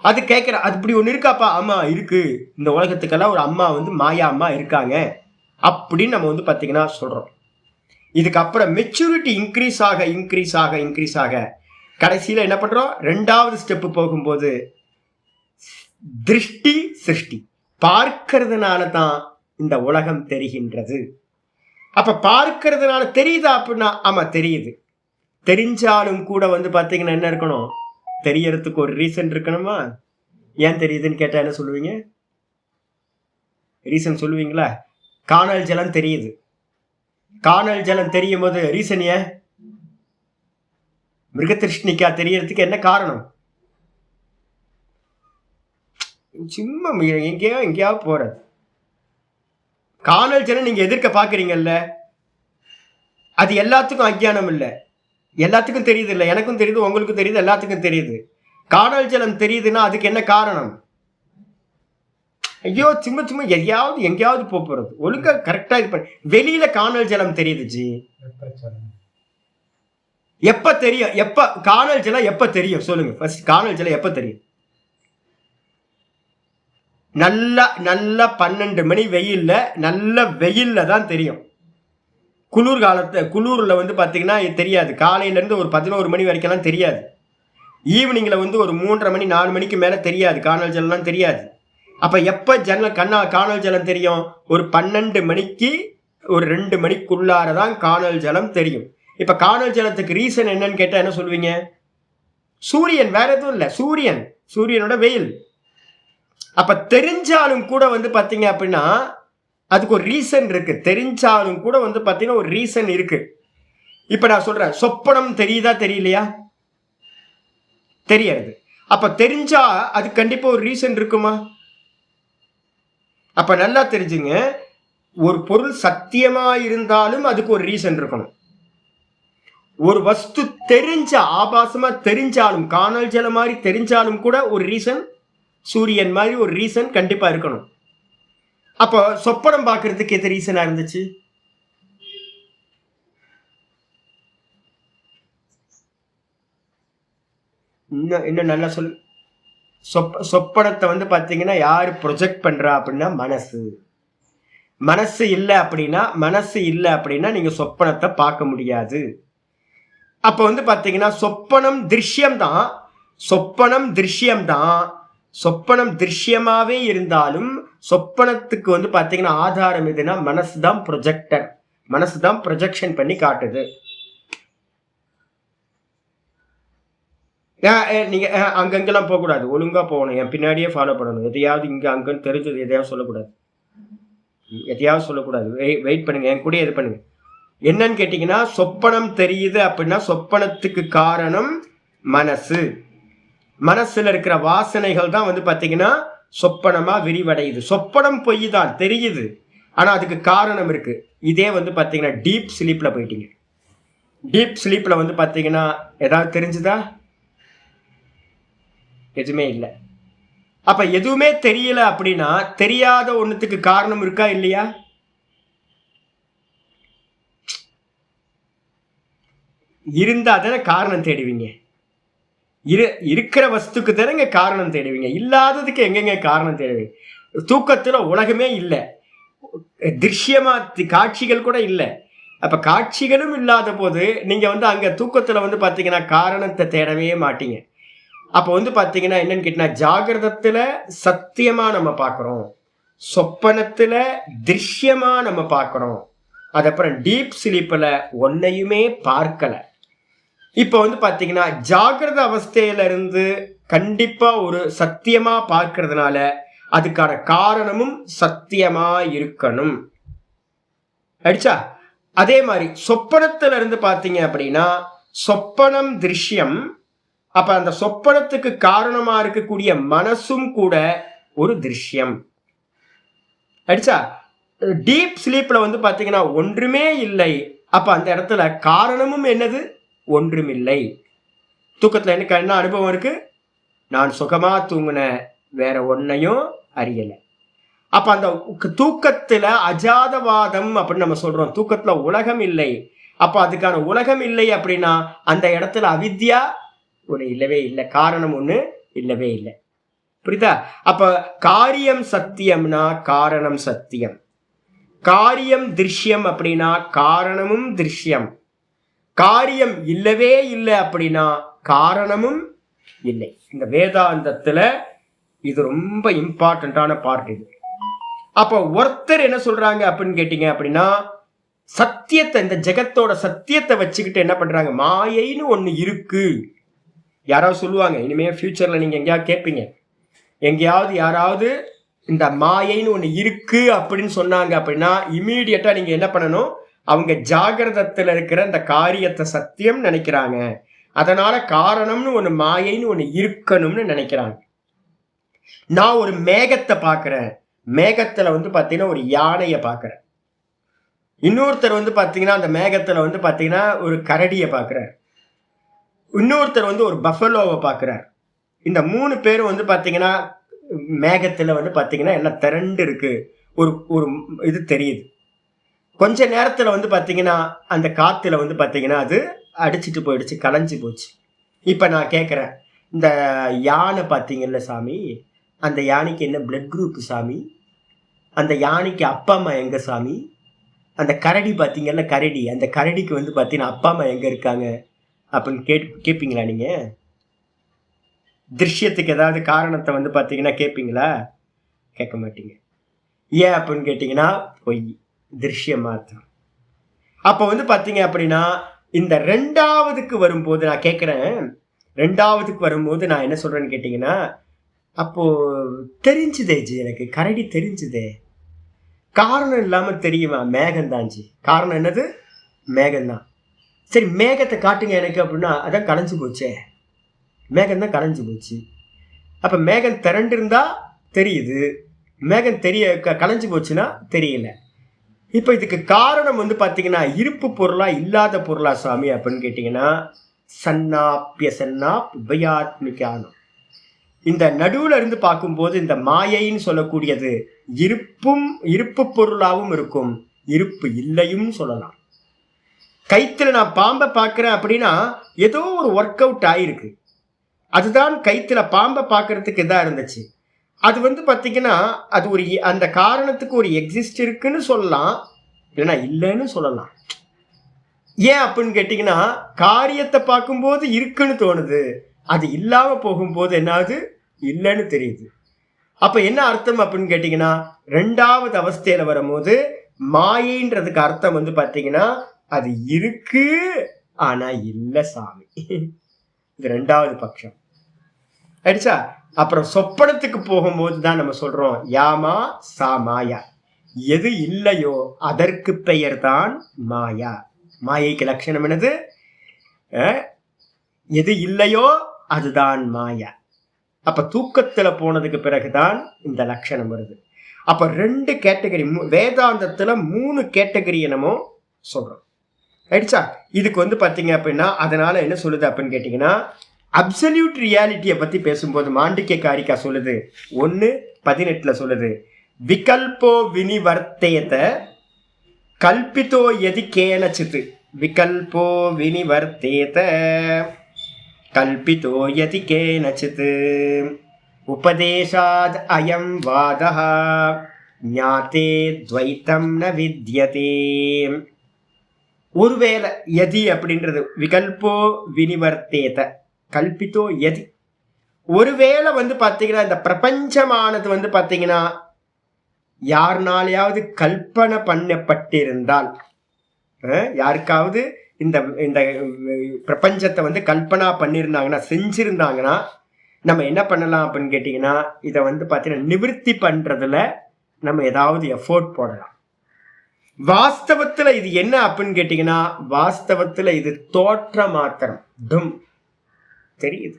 அது கேட்கிற, அது இப்படி ஒன்று இருக்காப்பா? ஆமா இருக்கு, இந்த உலகத்துக்கெல்லாம் ஒரு அம்மா மாயா அம்மா இருக்காங்க அப்படின்னு நம்ம பாத்தீங்கன்னா சொல்றோம். இதுக்கப்புறம் மெச்சூரிட்டி இன்க்ரீஸ் ஆக இன்க்ரீஸ் ஆக இன்க்ரீஸ் ஆக கடைசியில என்ன பண்றோம்? 2வது ஸ்டெப் போகும்போது திருஷ்டி சிருஷ்டி, பார்க்கிறதுனால தான் இந்த உலகம் தெரிகின்றது. அப்ப பார்க்கிறதுனால தெரியுதா அப்படின்னா ஆமா தெரியுது. தெரிஞ்சாலும் கூட பாத்தீங்கன்னா என்ன இருக்கணும்? தெரியறதுக்கு ஒரு ரீசன் இருக்கணுமா? ஏன் தெரியுதுன்னு கேட்டா என்ன சொல்லுவீங்க? ரீசன் சொல்லுவீங்களா? காணல் ஜலம் தெரியுது, காணல் ஜலம் தெரியும் போது ரீசன் ஏன்? மிருகதிருஷ்ணிக்கா தெரியறதுக்கு என்ன காரணம்? சும்மா எங்கேயாவது போறது. காணல் ஜலம் நீங்க எதிர்க்க பாக்குறீங்கல்ல, அது எல்லாத்துக்கும் அஞ்ஞானம் இல்லை, எல்லாத்துக்கும் தெரியுது இல்லை, எனக்கும் தெரியுது, உங்களுக்கும் தெரியுது, எல்லாத்துக்கும் தெரியுது. காணல் ஜலம் தெரியுதுன்னா அதுக்கு என்ன காரணம்? ஐயோ சும்மா சும்மா எங்கேயாவது போறது, ஒழுங்கா கரெக்டா இது பண்ண. வெளியில காணல் ஜலம் தெரியுது ஜி, எப்ப தெரியும்? எப்ப காணல் ஜலம் எப்ப தெரியும் சொல்லுங்க? ஃபர்ஸ்ட் காணல் ஜலம் எப்ப தெரியும்? நல்ல 12 மணி வெயில்ல, நல்ல வெயில்ல தான் தெரியும். குளிர் காலத்துல, குளிர்ல பாத்தீங்கன்னா தெரியாது. காலையில இருந்து ஒரு 11 மணி வரைக்கும் தெரியாது. ஈவினிங்ல ஒரு 3:30 மணி 4 மணிக்கு மேல தெரியாது, காணல் ஜலம் தெரியாது. அப்ப எப்ப காணல் ஜலம் தெரியும்? ஒரு 12 மணிக்கு ஒரு 2 மணிக்குள்ளாரதான் காணல் ஜலம் தெரியும். இப்ப காணல் ஜலத்துக்கு ரீசன் என்னன்னு கேட்டா என்ன சொல்லுவீங்க? சூரியன், வேற எதுவும் இல்ல, சூரியனோட வெயில். அப்ப தெரிஞ்சாலும் கூட பாத்தீங்க அப்படின்னா அதுக்கு ஒரு ரீசன் இருக்கு. தெரிஞ்சாலும் கூட வந்து பார்த்தீங்கன்னா ஒரு ரீசன் இருக்கு. இப்ப நான் சொல்றேன், சொப்பனம் தெரியுதா தெரியலையா? தெரியாது. அப்ப தெரிஞ்சா அது கண்டிப்பா ஒரு ரீசன் இருக்குமா? அப்ப நல்லா தெரிஞ்சுங்க, ஒரு பொருள் சத்தியமா இருந்தாலும் அதுக்கு ஒரு ரீசன் இருக்கணும். ஒரு வஸ்து தெரிஞ்ச ஆபாசமா தெரிஞ்சாலும், காணல் ஜலம் மாதிரி தெரிஞ்சாலும் கூட ஒரு ரீசன், சூரியன் மாதிரி ஒரு ரீசன் கண்டிப்பா இருக்கணும். அப்போ சொப்பனம் பார்க்கறதுக்கு எது ரீசனா இருந்துச்சு? இன்னும் நல்லா சொல்லு. சொப்பனத்தை வந்து பாத்தீங்கன்னா யாரு ப்ரொஜெக்ட் பண்றா அப்படின்னா மனசு. மனசு இல்லை அப்படின்னா நீங்க சொப்பனத்தை பார்க்க முடியாது. அப்ப வந்து பாத்தீங்கன்னா சொப்பனம் திருஷ்யம்தான். சொப்பனம் திருஷ்யமாவே இருந்தாலும் சொப்பனத்துக்கு வந்து பாத்தீங்கன்னா ஆதாரம் எதுனா மனசுதான் ப்ரொஜெக்டர். மனசுதான் ப்ரொஜெக்ஷன் பண்ணி காட்டுது. நீங்க அங்கங்கெல்லாம் போகக்கூடாது, ஒழுங்கா போகணும். என் பின்னாடியே ஃபாலோ பண்ணணும். எதையாவது இங்க அங்கன்னு தெரிஞ்சது எதையாவது சொல்லக்கூடாது. வெயிட் பண்ணுங்க, என் கூட இது பண்ணுங்க. என்னன்னு கேட்டீங்கன்னா, சொப்பனம் தெரியுது அப்படின்னா சொப்பனத்துக்கு காரணம் மனசு. மனசுல இருக்கிற வாசனைகள் தான் வந்து பாத்தீங்கன்னா சொப்பனமா விரிவடையுது. சொப்பனம் பொய் தான் தெரியுது, ஆனா அதுக்கு காரணம் இருக்கு. இதே வந்து பாத்தீங்கன்னா டீப் ஸ்லீப்ல போயிட்டீங்க. டீப் ஸ்லீப்ல வந்து பாத்தீங்கன்னா ஏதாவது தெரிஞ்சுதா? எதுவுமே இல்லை. அப்ப எதுவுமே தெரியல அப்படின்னா தெரியாத ஒண்ணுத்துக்கு காரணம் இருக்கா இல்லையா? இருந்தா தானே காரணம் தேடுவீங்க. இருக்கிற வஸ்துக்கு தானே காரணம் தேடுவீங்க. இல்லாததுக்கு எங்கெங்க காரணம் தேடுவீங்க? தூக்கத்துல உலகமே இல்லை, திருஷ்யமா காட்சிகள் கூட இல்லை. அப்ப காட்சிகளும் இல்லாத போது நீங்க வந்து அங்க தூக்கத்துல வந்து பாத்தீங்கன்னா காரணத்தை தேடவே மாட்டீங்க. அப்ப வந்து பாத்தீங்கன்னா என்னன்னு கேட்டீங்கன்னா, ஜாகிரதத்துல சத்தியமா நம்ம பார்க்கிறோம், சொப்பனத்துல திருஷ்யமா நம்ம பார்க்கிறோம், அதுக்கப்புறம் டீப் ஸ்லீப்ல ஒன்னையுமே பார்க்கல. இப்ப வந்து பாத்தீங்கன்னா ஜாகிரத அவஸ்தையில இருந்து கண்டிப்பா ஒரு சத்தியமா பார்க்கறதுனால அதுக்கான காரணமும் சத்தியமா இருக்கணும். அடிச்சா அதே மாதிரி சொப்பனத்துல இருந்து பாத்தீங்க அப்படின்னா சொப்பனம் திருஷ்யம். அப்ப அந்த சொப்பனத்துக்கு காரணமா இருக்கக்கூடிய மனசும் கூட ஒரு திருஷ்யம். அடிச்சா டீப் ஸ்லீப்ல வந்து பாத்தீங்கன்னா ஒன்றுமே இல்லை. அப்ப அந்த இடத்துல காரணமும் என்னது? ஒன்றுமில்லை. தூக்கத்துல எனக்கு என்ன அனுபவம் இருக்கு? நான் சுகமா தூங்குன, வேற ஒன்னையும் அறியல. அப்ப அந்த தூக்கத்துல அஜாதவாதம் அப்படின்னு நம்ம சொல்றோம். தூக்கத்துல உலகம் இல்லை. அப்ப அதுக்கான உலகம் இல்லை அப்படின்னா அந்த இடத்துல அவித்யா ஒண்ணு இல்லவே இல்லை, காரணம் ஒண்ணு இல்லவே இல்லை. புரியுதா? அப்ப காரியம் சத்தியம்னா காரணம் சத்தியம், காரியம் திருஷ்யம் அப்படின்னா காரணமும் திருஷ்யம், காரியம் இல்லவே இல்லை அப்படின்னா காரணமும் இல்லை. இந்த வேதாந்தத்துல இது ரொம்ப இம்பார்ட்டன்டான பார்ட் இது. அப்ப ஒருத்தர் என்ன சொல்றாங்க அப்படின்னு கேட்டீங்க அப்படின்னா, சத்தியத்தை, இந்த ஜெகத்தோட சத்தியத்தை வச்சுக்கிட்டு என்ன பண்றாங்க, மாயைன்னு ஒண்ணு இருக்கு. யாராவது சொல்லுவாங்க, இனிமே ஃபியூச்சர்ல நீங்க எங்கேயாவது கேட்பீங்க, எங்கேயாவது யாராவது இந்த மாயைன்னு ஒண்ணு இருக்கு அப்படின்னு சொன்னாங்க அப்படின்னா இமீடியட்டா நீங்க என்ன பண்ணணும், அவங்க ஜாகிரதத்துல இருக்கிற இந்த காரியத்தை சத்தியம் நினைக்கிறாங்க, அதனால காரணம்னு ஒண்ணு மாயைன்னு ஒண்ணு இருக்கணும்னு நினைக்கிறாங்க. நான் ஒரு மேகத்தை பாக்குறேன், மேகத்துல வந்து பாத்தீங்கன்னா ஒரு யானைய பாக்குறேன். இன்னொருத்தர் வந்து பாத்தீங்கன்னா அந்த மேகத்துல வந்து பாத்தீங்கன்னா ஒரு கரடியை பாக்குறார். இன்னொருத்தர் வந்து ஒரு பஃபலோவை பாக்குறார். இந்த 3 பேரும் வந்து பாத்தீங்கன்னா மேகத்துல வந்து பாத்தீங்கன்னா எல்லாம் திரண்டு இருக்கு, ஒரு ஒரு இது தெரியுது. கொஞ்ச நேரத்துல வந்து பாத்தீங்கன்னா அந்த காத்துல வந்து பாத்தீங்கன்னா அது அடிச்சுட்டு போயிடுச்சு, கலைஞ்சு போச்சு. இப்ப நான் கேட்கிறேன், இந்த யானை பாத்தீங்கல்ல சாமி, அந்த யானைக்கு என்ன பிளட் குரூப் சாமி? அந்த யானைக்கு அப்பா அம்மா எங்க சாமி? அந்த கரடி பாத்தீங்கல்ல, கரடி, அந்த கரடிக்கு வந்து பாத்தீங்கன்னா அப்பா அம்மா எங்க இருக்காங்க அப்படின்னு கேட்பீங்களா? நீங்க திருஷ்யத்துக்கு ஏதாவது காரணத்தை வந்து பாத்தீங்கன்னா கேட்பீங்களா? கேட்க மாட்டீங்க. ஏன் அப்படின்னு கேட்டீங்கன்னா பொய், திருஷ்யம் மாத்திரம். அப்ப வந்து பாத்தீங்க அப்படின்னா இந்த 2வதுக்கு வரும்போது நான் கேட்கிறேன், 2வதுக்கு வரும்போது நான் என்ன சொல்றேன்னு கேட்டீங்கன்னா, அப்போ தெரிஞ்சுதே ஜி, எனக்கு கரடி தெரிஞ்சுதே. காரணம் இல்லாம தெரியுமா? மேகம் தான்ச்சு காரணம். என்னது? மேகம்தான். சரி, மேகத்தை காட்டுங்க எனக்கு அப்படின்னா, அதான் கலைஞ்சு போச்சே, மேகம் தான் கலைஞ்சு போச்சு. அப்ப மேகம் திரண்டு இருந்தா தெரியுது, மேகம் கலைஞ்சு போச்சுன்னா தெரியல. இப்ப இதுக்கு காரணம் வந்து பாத்தீங்கன்னா இருப்பு பொருளா இல்லாத பொருளா சாமி அப்படின்னு கேட்டீங்கன்னா, சன்னாப்பிய சன்னாப் உபயாத்மிகானம். இந்த நடுவுல இருந்து பார்க்கும்போது இந்த மாயைன்னு சொல்லக்கூடியது இருப்பு பொருளாவும் இருக்கும், இருப்பு இல்லையும் சொல்லலாம். கைத்துல நான் பாம்பை பார்க்கிறேன் அப்படின்னா ஏதோ ஒரு ஒர்க் அவுட் ஆயிருக்கு. அதுதான் கைத்துல பாம்பை பார்க்கறதுக்கு இதா இருந்துச்சு. அது வந்து பாத்தீங்கன்னா அது ஒரு அந்த காரணத்துக்கு ஒரு எக்ஸிஸ்ட் இருக்குன்னு சொல்லலாம், இல்லைன்னா இல்லைன்னு சொல்லலாம். ஏன் அப்படின்னு கேட்டீங்கன்னா, காரியத்தை பார்க்கும்போது இருக்குன்னு தோணுது, அது இல்லாம போகும்போது என்னாவது இல்லைன்னு தெரியுது. அப்ப என்ன அர்த்தம் அப்படின்னு கேட்டீங்கன்னா, ரெண்டாவது அவஸ்தையில வரும்போது மாயைன்றதுக்கு அர்த்தம் வந்து பாத்தீங்கன்னா அது இருக்கு ஆனா இல்ல சாமி. இது ரெண்டாவது பட்சம் ஆயிடுச்சா. அப்புறம் சொப்பனத்துக்கு போகும்போது தான் நம்ம சொல்றோம் யாமா சா மாயா. எது இல்லையோ அதற்கு பெயர் தான் மாயா. மாயைக்கு லட்சணம் என்னது? எது இல்லையோ அதுதான் மாயா. அப்ப தூக்கத்துல போனதுக்கு பிறகுதான் இந்த லட்சணம் வருது. அப்ப 2 கேட்டகரி வேதாந்தத்துல 3 கேட்டகரி என்னமோ சொல்றோம். ரைட்ஸா. இதுக்கு வந்து பாத்தீங்க அப்படின்னா அதனால என்ன சொல்லுது அப்படின்னு கேட்டீங்கன்னா, அப்சல்யூட் ரியாலிட்டியை பத்தி பேசும்போது மாண்டிக்ய காரிகா சொல்லுது 1:18 சொல்லுது, விகல்போ வினிவர்த்தேத கல்பிதோ எதி கேனச்சித். விகல்போ வினிவர்த்தேத கல்பிதோ யதி கேனசித் உபதேசாத் அயம் வாதஹ ஞாதே துவைத்தம் ந வித்யதே. ஒருவேளை யதி அப்படின்றது விகல்போ வினிவர்த்தேத கல்பிதோ யதி, ஒருவேளை வந்து பாத்தீங்கன்னா இந்த பிரபஞ்சமானது வந்து பாத்தீங்கன்னா யாருனாலையாவது கல்பனை பண்ணப்பட்டிருந்தால், யாருக்காவது இந்த இந்த பிரபஞ்சத்தை வந்து கல்பனா பண்ணியிருந்தாங்கன்னா செஞ்சிருந்தாங்கன்னா நம்ம என்ன பண்ணலாம் அப்படின்னு கேட்டீங்கன்னா, இதை வந்து பார்த்தீங்கன்னா நிவர்த்தி பண்றதுல நம்ம ஏதாவது எஃபோர்ட் போடலாம். வாஸ்தவத்துல இது என்ன அப்படின்னு கேட்டீங்கன்னா, வாஸ்தவத்துல இது தோற்ற மாத்திரம் டும் தெரியுது.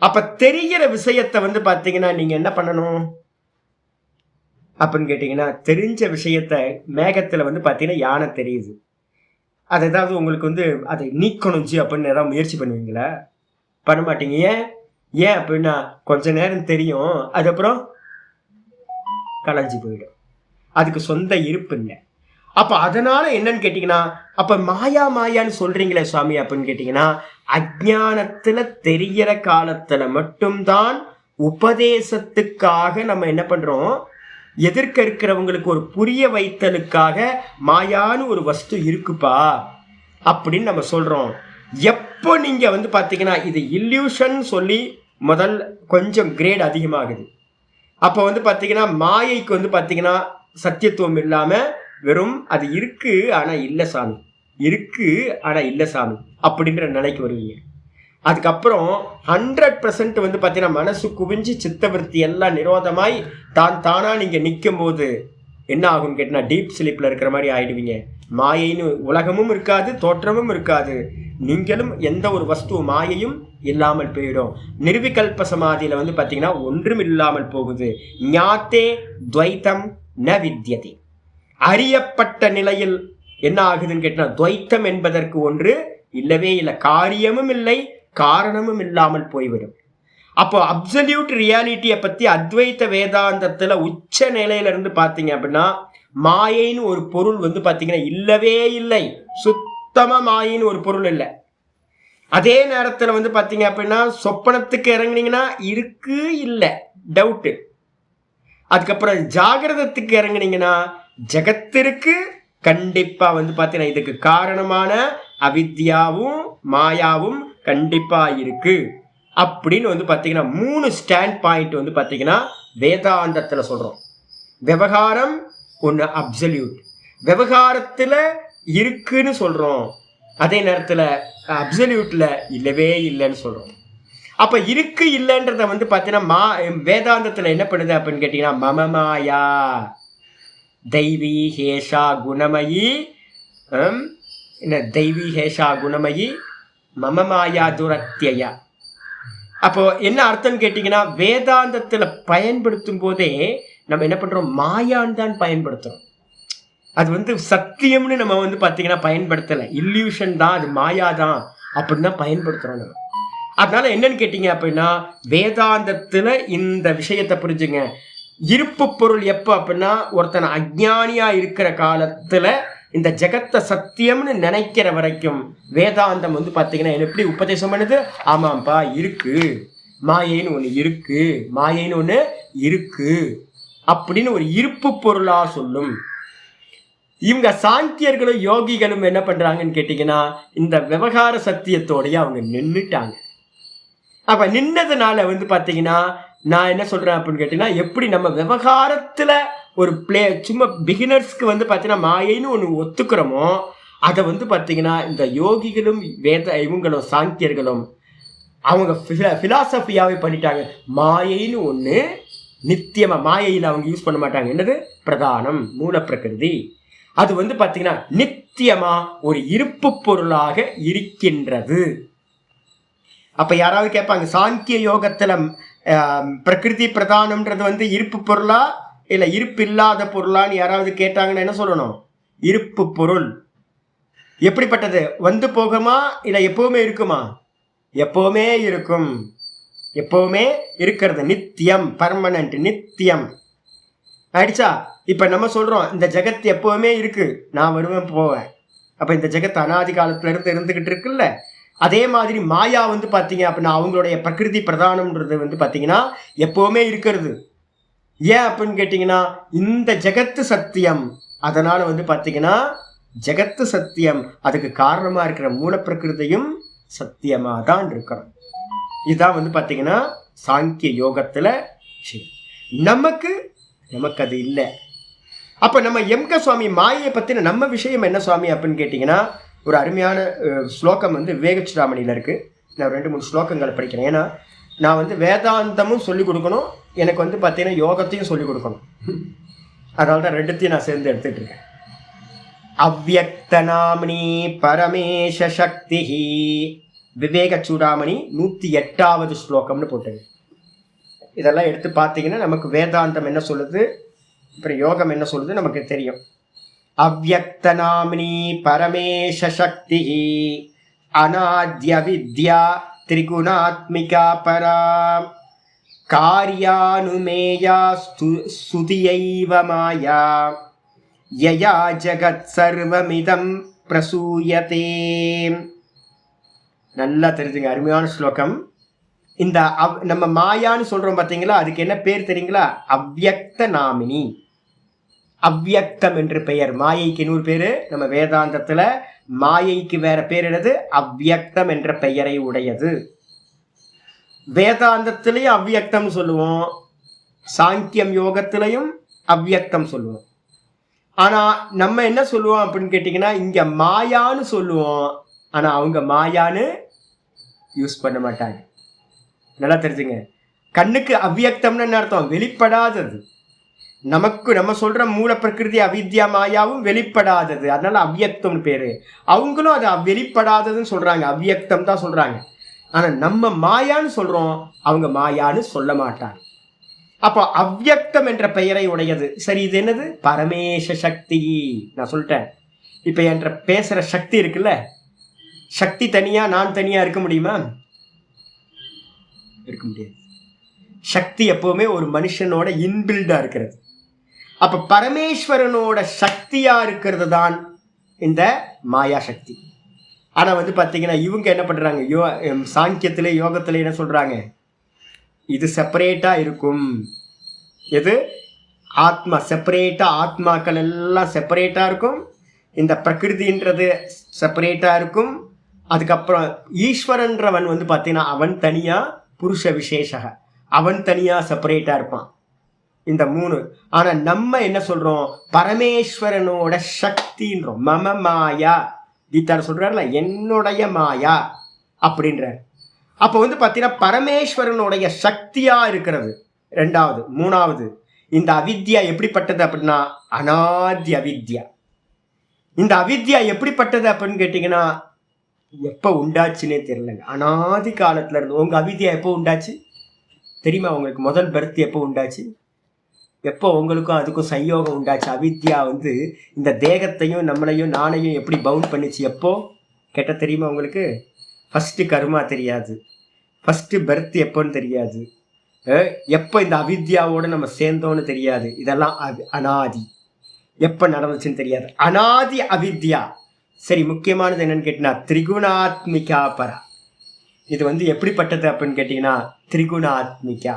அப்ப தெரிகிற விஷயத்தை வந்து பாத்தீங்கன்னா நீங்க என்ன பண்ணணும் அப்படின்னு கேட்டீங்கன்னா, தெரிஞ்ச விஷயத்த மேகத்துல வந்து பாத்தீங்கன்னா யானை தெரியுது, அது ஏதாவது உங்களுக்கு வந்து அதை நீக்கணும் அப்படின்னு ஏதாவது முயற்சி பண்ணுவீங்களா? பண்ண மாட்டீங்க. ஏன் அப்படின்னா கொஞ்ச நேரம் தெரியும், அதுக்கப்புறம் கலைஞ்சு போயிடும், அதுக்கு சொந்த இருப்பு இல்லை. அப்ப அதனால என்னன்னு கேட்டீங்கன்னா, அப்ப மாயா மாயான்னு சொல்றீங்களே சுவாமி அப்படின்னு கேட்டீங்கன்னா, அஜ்ஞானத்துல தெரிகிற காலத்துல மட்டும்தான் உபதேசத்துக்காக நம்ம என்ன பண்றோம், எதிர்க்க இருக்கிறவங்களுக்கு ஒரு புரிய வைத்தலுக்காக மாயான்னு ஒரு வஸ்து இருக்குப்பா அப்படின்னு நம்ம சொல்றோம். எப்போ நீங்க வந்து பாத்தீங்கன்னா இது இல்யூஷன் சொல்லி முதல் கொஞ்சம் கிரேட் அதிகமாகுது, அப்போ வந்து பாத்தீங்கன்னா மாயைக்கு வந்து பாத்தீங்கன்னா சத்தியத்துவம் இல்லாம வெறும் அது இருக்கு ஆனா இல்ல சாமி, இருக்கு ஆனா இல்ல சாமி அப்படின்ற நிலைக்கு வருவீங்க. அதுக்கப்புறம் 100% வந்து பாத்தீங்கன்னா மனசு குவிஞ்சு சித்தவருத்தி எல்லாம் நிரோதமாய் தானா நீங்க நிற்கும் போது என்ன ஆகும் கேட்டீங்கன்னா, டீப் ஸ்லீப்ல இருக்கிற மாதிரி ஆயிடுவீங்க. மாயைன்னு உலகமும் இருக்காது, தோற்றமும் இருக்காது, நீங்களும் எந்த ஒரு வஸ்து மாயையும் இல்லாமல் போயிடும். நிர்விகல்ப சமாதியில வந்து பாத்தீங்கன்னா ஒன்றும் இல்லாமல் போகுது. ஞாத்தே துவைத்தம் ந வித்யதே. அறியப்பட்ட நிலையில் என்ன ஆகுதுன்னு கேட்டா, துவைத்தம் என்பதற்கு ஒன்று இல்லவே இல்லை, காரியமும் இல்லை காரணமும் இல்லாமல் போய்விடும். அப்போ அப்சல்யூட் ரியாலிட்டியை பத்தி அத்வைத்த வேதாந்தத்துல உச்ச நிலையில இருந்து பாத்தீங்க அப்படின்னா, மாயைன்னு ஒரு பொருள் வந்து பாத்தீங்கன்னா இல்லவே இல்லை, சுத்தமா மாயின்னு ஒரு பொருள் இல்லை. அதே நேரத்துல வந்து பாத்தீங்க அப்படின்னா சொப்பனத்துக்கு இறங்குனீங்கன்னா இருக்கு இல்லை டவுட்டு. அதுக்கப்புறம் ஜாகிரதத்துக்கு இறங்குனீங்கன்னா ஜெகத்திற்கு கண்டிப்பா வந்து பாத்தீங்கன்னா இதுக்கு காரணமான அவித்யாவும் மாயாவும் கண்டிப்பா இருக்கு அப்படின்னு வந்து பாத்தீங்கன்னா 3 ஸ்டாண்ட் பாயிண்ட் வந்து பாத்தீங்கன்னா வேதாந்தத்துல சொல்றோம். விவகாரம் ஒண்ணு அப்சல்யூட், விவகாரத்துல இருக்குன்னு சொல்றோம், அதே நேரத்துல அப்சல்யூட்ல இல்லவே இல்லைன்னு சொல்றோம். அப்ப இருக்கு இல்லைன்றத வந்து பாத்தீங்கன்னா வேதாந்தத்துல என்ன பண்ணுது அப்படின்னு கேட்டீங்கன்னா மமமாயா தெய்வீ ஹேஷா குணமயி என்ன தெய்வீ ஹேஷா குணமயி மம மாயா துரத்தியா. அப்போ என்ன அர்த்தம் கேட்டீங்கன்னா, வேதாந்தத்துல பயன்படுத்தும் போதே நம்ம என்ன பண்றோம், மாயான்னு தான் பயன்படுத்துறோம். அது சத்தியம்னு நம்ம பாத்தீங்கன்னா பயன்படுத்தலை, இல்யூஷன் தான், அது மாயா தான் அப்படின்னு தான் பயன்படுத்துறோம் நம்ம. அதனால என்னன்னு கேட்டீங்க அப்படின்னா, வேதாந்தத்துல இந்த விஷயத்தை புரிஞ்சுங்க. இருப்பு பொருள் எப்ப அப்படின்னா, ஒருத்தன் அஜ்ஞானியா இருக்கிற காலத்துல இந்த ஜெகத்தை சத்தியம்னு நினைக்கிற வரைக்கும் வேதாந்தம் பாத்தீங்கன்னா எப்படி உபதேசம் பண்ணுது, ஆமாப்பா இருக்கு, மாயைன்னு ஒண்ணு இருக்கு, மாயைன்னு ஒண்ணு இருக்கு அப்படின்னு ஒரு இருப்பு பொருளா சொல்லும். இவங்க சாங்கியர்களும் யோகிகளும் என்ன பண்றாங்கன்னு கேட்டீங்கன்னா, இந்த விவகார சத்தியத்தோடய அவங்க நின்றுட்டாங்க. அப்ப நின்னதுனால பாத்தீங்கன்னா, நான் என்ன சொல்றேன் அப்படின்னு கேட்டீங்கன்னா, எப்படி நம்ம விவகாரத்துல ஒரு சும்மா பிகினர்ஸ்க்கு பாத்தீங்கன்னா மாயைன்னு ஒண்ணு ஒத்துக்கிறோமோ, அதை பாத்தீங்கன்னா இந்த யோகிகளும் இவங்களும் சாங்கியர்களும் அவங்க பிலாசபியாவே பண்ணிட்டாங்க. மாயைன்னு ஒண்ணு நித்தியமா, மாயையில் அவங்க யூஸ் பண்ண மாட்டாங்க. என்னது? பிரதானம், மூல பிரகிருதி. அது பாத்தீங்கன்னா நித்தியமா ஒரு இருப்பு பொருளாக இருக்கின்றது. அப்ப யாராவது கேட்பாங்க, சாங்கிய யோகத்துல பிரகிருதி பிரதானம்ன்றது இருப்பு பொருளா இல்ல இருப்பு இல்லாத பொருளான்னு யாராவது கேட்டாங்கன்னா என்ன சொல்லணும்? இருப்பு பொருள். எப்படிப்பட்டது? போகுமா இல்ல எப்பவுமே இருக்குமா? எப்பவுமே இருக்கும், எப்பவுமே இருக்கிறது, நித்தியம், பர்மனன்ட், நித்தியம். ஆயிடுச்சா? இப்ப நம்ம சொல்றோம் இந்த ஜெகத் எப்பவுமே இருக்கு, நான் வருவேன் போவேன். அப்ப இந்த ஜெகத் அனாதி காலத்துல இருந்து இருந்துகிட்டு இருக்குல்ல, அதே மாதிரி மாயா பாத்தீங்க அப்படின்னா அவங்களுடைய பிரகிருதி பிரதானம்ன்றது பாத்தீங்கன்னா எப்பவுமே இருக்கிறது. ஏன் அப்படின்னு கேட்டீங்கன்னா, இந்த ஜெகத்து சத்தியம், அதனால பாத்தீங்கன்னா ஜெகத்து சத்தியம், அதுக்கு காரணமா இருக்கிற மூல பிரகிருதியும் சத்தியமா தான் இருக்கிறோம். இதுதான் பாத்தீங்கன்னா சாங்கிய யோகத்துல நமக்கு அது இல்லை. அப்ப நம்ம எம்க சுவாமி மாயை பத்தின நம்ம விஷயம் என்ன சுவாமி அப்படின்னு கேட்டீங்கன்னா, ஒரு அருமையான ஸ்லோகம் விவேகச்சுடாமணியில இருக்கு. நான் 2-3 ஸ்லோகங்களை படிக்கிறேன். ஏன்னா நான் வேதாந்தமும் சொல்லிக் கொடுக்கணும், எனக்கு பார்த்தீங்கன்னா யோகத்தையும் சொல்லிக் கொடுக்கணும். அதனால தான் ரெண்டுத்தையும் நான் சேர்ந்து எடுத்துட்டு இருக்கேன். அவ்யக்த நாமினி பரமேஷ சக்தி, விவேகச்சுடாமணி 108வது ஸ்லோகம்னு போட்டது. இதெல்லாம் எடுத்து பார்த்தீங்கன்னா நமக்கு வேதாந்தம் என்ன சொல்லுது, அப்புறம் யோகம் என்ன சொல்லுது நமக்கு தெரியும். அவ்யக்த நாமினி பரமேஷ சக்தி அநாத்ய வித்யா திரிகுணாத்மிகா பரா காரியானுமேயா சுதியைவ மாயா யயா ஜகத் சர்வமிதம் பிரசூயதே. நல்லா தெரிஞ்சுங்க, அருமையான ஸ்லோகம். இந்த நம்ம மாயான்னு சொல்றோம் பார்த்தீங்களா, அதுக்கு என்ன பேர் தெரியுங்களா? அவ்யக்த நாமினி. அவ்யக்தம் என்று பெயர். மாயைக்கு இன்னொரு பேரு நம்ம வேதாந்தத்துல, மாயைக்கு வேற பேர் என்னது? அவ்யக்தம் என்ற பெயரை உடையது. வேதாந்தத்திலையும் அவ்யக்தம் சொல்லுவோம், சாங்கியம் யோகத்திலையும் அவ்யக்தம் சொல்லுவோம். ஆனா நம்ம என்ன சொல்லுவோம் அப்படின்னு கேட்டீங்கன்னா, இங்க மாயான்னு சொல்லுவோம், ஆனா அவங்க மாயான்னு யூஸ் பண்ண மாட்டாங்க. நல்லா தெரிஞ்சுங்க. கண்ணுக்கு அவ்யக்தம்னு என்ன அர்த்தம்? வெளிப்படாதது. நமக்கு நம்ம சொல்ற மூல பிரகிருதி அவித்யா மாயாவும் வெளிப்படாதது, அதனால அவ்யக்தம்னு பேரு. அவங்களும் அது வெளிப்படாததுன்னு சொல்றாங்க, அவ்யக்தம் தான் சொல்றாங்க. ஆனா நம்ம மாயான்னு சொல்றோம், அவங்க மாயான்னு சொல்ல மாட்டாங்க. அப்போ அவ்யக்தம் என்ற பெயரை உடையது. சரி, இது என்னது? பரமேஷ சக்தி. நான் சொல்லிட்டேன், இப்ப என்ற பேசுற சக்தி இருக்குல்ல, சக்தி தனியா நான் தனியா இருக்க முடியுமா? இருக்க முடியாது. சக்தி எப்பவுமே ஒரு மனுஷனோட இன்பில்டா இருக்கிறது. அப்ப பரமேஸ்வரனோட சக்தியா இருக்கிறது தான் இந்த மாயா சக்தி. ஆனா பாத்தீங்கன்னா இவங்க என்ன பண்றாங்க, சாங்கியத்திலே யோகத்திலே என்ன சொல்றாங்க, இது செப்பரேட்டா இருக்கும். எது? ஆத்மா செப்பரேட்டா, ஆத்மாக்கள் எல்லாம் செப்பரேட்டா இருக்கும், இந்த பிரகிருதின்றது செப்பரேட்டா இருக்கும். அதுக்கப்புறம் ஈஸ்வரன்றவன் பாத்தீங்கன்னா அவன் தனியா, புருஷ விசேஷக அவன் தனியா செப்பரேட்டா இருப்பான். இந்த 3. ஆனா நம்ம என்ன சொல்றோம், பரமேஸ்வரனோட சக்தின்றோம். மம மாயா, கீதால சொல்றாருல, என்னுடைய மாயா அப்படின்ற. அப்ப பாத்தீங்கன்னா பரமேஸ்வரனுடைய சக்தியா இருக்கிறது 2வது. 3வது இந்த அவித்யா எப்படிப்பட்டது அப்படின்னா அனாதி அவித்யா. இந்த அவித்யா எப்படிப்பட்டது அப்படின்னு கேட்டீங்கன்னா எப்போ உண்டாச்சுன்னே தெரியலங்க. அனாதி காலத்துல இருந்து. உங்க அவித்யா எப்போ உண்டாச்சு தெரியுமா? உங்களுக்கு முதல் பர்த் எப்போ உண்டாச்சு? எப்போ உங்களுக்கும் அதுக்கும் சயோகம் உண்டாச்சு? அவித்யா வந்து இந்த தேகத்தையும் நம்மளையும் நானையும் எப்படி பவுண்ட் பண்ணிச்சு? எப்போ கேட்ட தெரியுமா உங்களுக்கு? ஃபர்ஸ்ட் கர்மா தெரியாது, ஃபர்ஸ்ட் பர்த் எப்போன்னு தெரியாது, எப்போ இந்த அவித்யாவோட நம்ம சேர்ந்தோன்னு தெரியாது. இதெல்லாம் அனாதி. எப்போ நடந்துச்சுன்னு தெரியாது. அனாதி அவித்யா. சரி, முக்கியமானது என்னன்னு கேட்டீங்கன்னா திரிகுணாத்மிகா பரா. இது வந்து எப்படிப்பட்டது அப்படின்னு கேட்டீங்கன்னா திரிகுணாத்மிகா,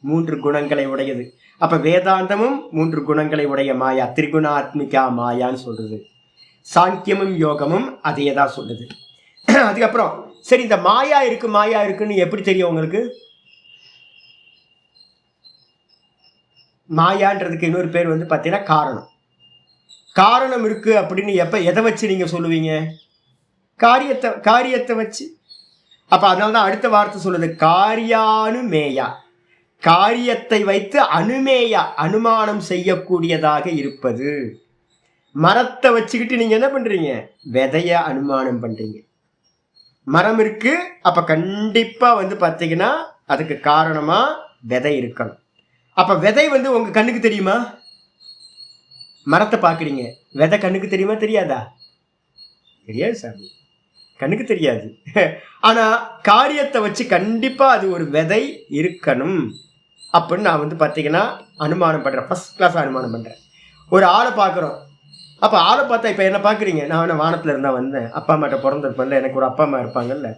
3 குணங்களை உடையது. அப்ப வேதாந்தமும் 3 குணங்களை உடைய மாயா, திரிகுணாத்மிகா மாயான்னு சொல்றது. சாங்கியமும் யோகமும் அதையே தான் சொல்லுது. அதுக்கப்புறம் சரி, இந்த மாயா இருக்குன்னு எப்படி தெரியும் உங்களுக்கு? மாயான்றதுக்கு இன்னொரு பேர் வந்து பார்த்தீங்கன்னா காரணம். காரணம் இருக்கு அப்படின்னு எதை வச்சு நீங்க சொல்லுவீங்க? காரியத்தை வச்சு. அப்ப அதனால்தான் அடுத்த வார்த்தை சொல்லுது காரியானுமேயா. காரியத்தை வைத்து அனுமேயா, அனுமானம் செய்யக்கூடியதாக இருப்பது. மரத்தை வச்சுக்கிட்டு நீங்க என்ன பண்றீங்க? விதைய அனுமானம் பண்றீங்க. மரம் இருக்கு, அப்ப கண்டிப்பா வந்து பார்த்தீங்கன்னா அதுக்கு காரணமா விதை இருக்கணும். அப்ப விதை வந்து உங்க கண்ணுக்கு தெரியுமா? மரத்தை பாக்குறீங்க, விதை கண்ணுக்கு தெரியுமா தெரியாதா? தெரியாது சாமி, கண்ணுக்கு தெரியாது. ஆனா காரியத்தை வச்சு கண்டிப்பா அது ஒரு விதை இருக்கணும் அப்படின்னு நான் வந்து பார்த்தீங்கன்னா அனுமானம் பண்றேன். ஃபர்ஸ்ட் கிளாஸ் அனுமானம் பண்றேன். ஒரு ஆளை பார்க்குறோம். அப்போ ஆளை பார்த்தா இப்போ என்ன பார்க்குறீங்க? நான் வானத்தில் இருந்தால் வந்தேன், அப்பா அம்மாட்ட பிறந்திருப்பேன்ல, எனக்கு ஒரு அப்பா அம்மா இருப்பாங்கல்ல.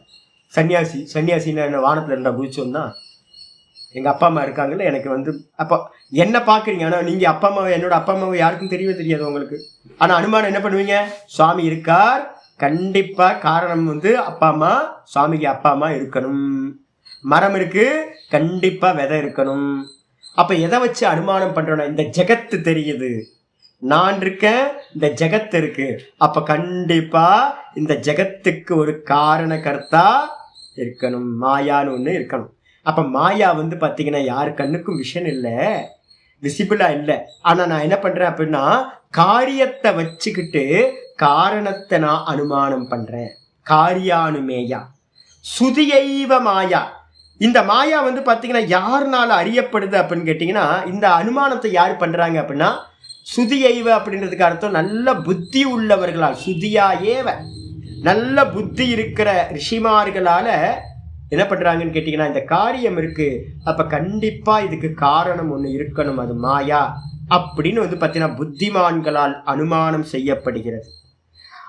சன்னியாசின்னு என்ன வானத்தில் இருந்தால் குதிச்சோம்னா எங்கள் அப்பா அம்மா இருக்காங்கல்ல, எனக்கு வந்து அப்போ என்ன பார்க்குறீங்க. ஆனால் நீங்கள் அப்பா அம்மாவை, என்னோட அப்பா அம்மாவை யாருக்கும் தெரியவே தெரியாது உங்களுக்கு. ஆனால் அனுமானம் என்ன பண்ணுவீங்க? சுவாமி இருக்கார், கண்டிப்பாக காரணம் வந்து அப்பா அம்மா, சுவாமிக்கு அப்பா அம்மா இருக்கணும். மரம் இருக்கு, கண்டிப்பாக விதை இருக்கணும். அப்போ எதை வச்சு அனுமானம் பண்ணுறோன்னா இந்த ஜெகத்து தெரியுது, நான் இருக்கேன், இந்த ஜெகத்து இருக்கு. அப்ப கண்டிப்பா இந்த ஜெகத்துக்கு ஒரு காரண கர்த்தா இருக்கணும், மாயான்னு ஒண்ணு இருக்கணும். அப்ப மாயா வந்து பாத்தீங்கன்னா யாரு கண்ணுக்கும் விஷன் இல்லை, விசிபிளா இல்லை. ஆனா நான் என்ன பண்றேன் அப்படின்னா காரியத்தை வச்சுக்கிட்டு காரணத்தை நான் அனுமானம் பண்றேன். காரியானுமேயா சுதியைவ மாயா. இந்த மாயா வந்து பாத்தீங்கன்னா யாருனால அறியப்படுது அப்படின்னு கேட்டீங்கன்னா இந்த அனுமானத்தை யாரு பண்றாங்க அப்படின்னா சுதியைவ அப்படின்றதுக்கு அர்த்தம் நல்ல புத்தி உள்ளவர்களால். சுதியா ஏவ, நல்ல புத்தி இருக்கிற ரிஷிமார்களால என்ன பண்றாங்கன்னு கேட்டீங்கன்னா இந்த காரியம் இருக்கு, அப்ப கண்டிப்பா இதுக்கு காரணம் ஒண்ணு இருக்கணும், அது மாயா அப்படின்னு வந்து பார்த்தீங்கன்னா புத்திமான்களால் அனுமானம் செய்யப்படுகிறது.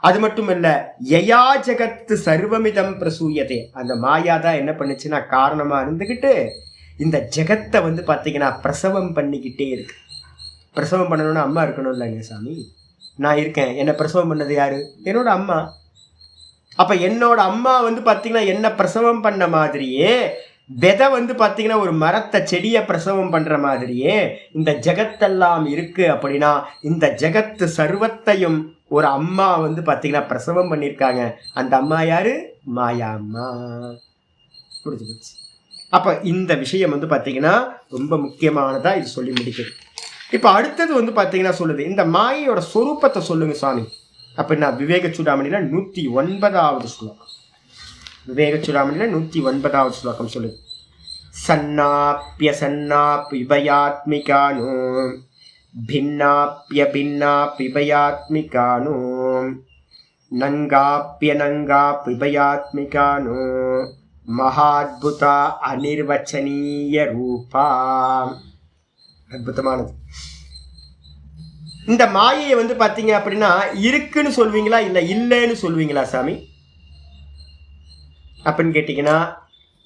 அது மட்டும் இல்ல, யயா ஜகத்து சர்வமிதம் பிரசூயதே. அந்த மாயா தான் என்ன பண்ணுச்சுன்னா காரணமா இருந்துகிட்டு இந்த ஜெகத்தை வந்து பார்த்தீங்கன்னா பிரசவம் பண்ணிக்கிட்டே இருக்கு. பிரசவம் பண்ணணும்னா அம்மா இருக்கணும் இல்லைங்க சாமி. நான் இருக்கேன், என்னை பிரசவம் பண்ணது யாரு? என்னோட அம்மா. அப்ப என்னோட அம்மா வந்து பாத்தீங்கன்னா என்ன பிரசவம் பண்ண மாதிரியே, விதை வந்து பாத்தீங்கன்னா ஒரு மரத்தை, செடியை பிரசவம் பண்ற மாதிரியே இந்த ஜெகத்தெல்லாம் இருக்கு. அப்படின்னா இந்த ஜெகத்து சர்வத்தையும் ஒரு அம்மா வந்து பாத்தீங்கன்னா பிரசவம் பண்ணியிருக்காங்க. அந்த அம்மா யாரு? மாயா அம்மா. புரிஞ்சு போச்சு. அப்ப இந்த விஷயம் வந்து பாத்தீங்கன்னா ரொம்ப முக்கியமானதா இது சொல்லி முடிக்குது. இப்ப அடுத்தது வந்து பாத்தீங்கன்னா சொல்லுது இந்த மாயையோட சொரூபத்தை சொல்லுங்க சுவாமி அப்படின்னா விவேக சூடாமணியில 109வது ஸ்லோகம். விவேக சூடாமணியில 109வது ஸ்லோகம் சொல்லுது சன்னாப்ய சன்னாப்யுபயாத்மிகானோ பின்னாப்ய பின்னாப்யுபயாத்மிகானோ நங்காப்ய நங்காப்யுபயாத்மிகானோ மகாத்புதா அனிர்வச்சனீய ரூபா. அற்புதமானது. இந்த மாயையை வந்து பாத்தீங்க அப்படின்னா இருக்குன்னு சொல்வீங்களா இல்ல இல்லைன்னு சொல்வீங்களா சாமி அப்படின்னு கேட்டீங்கன்னா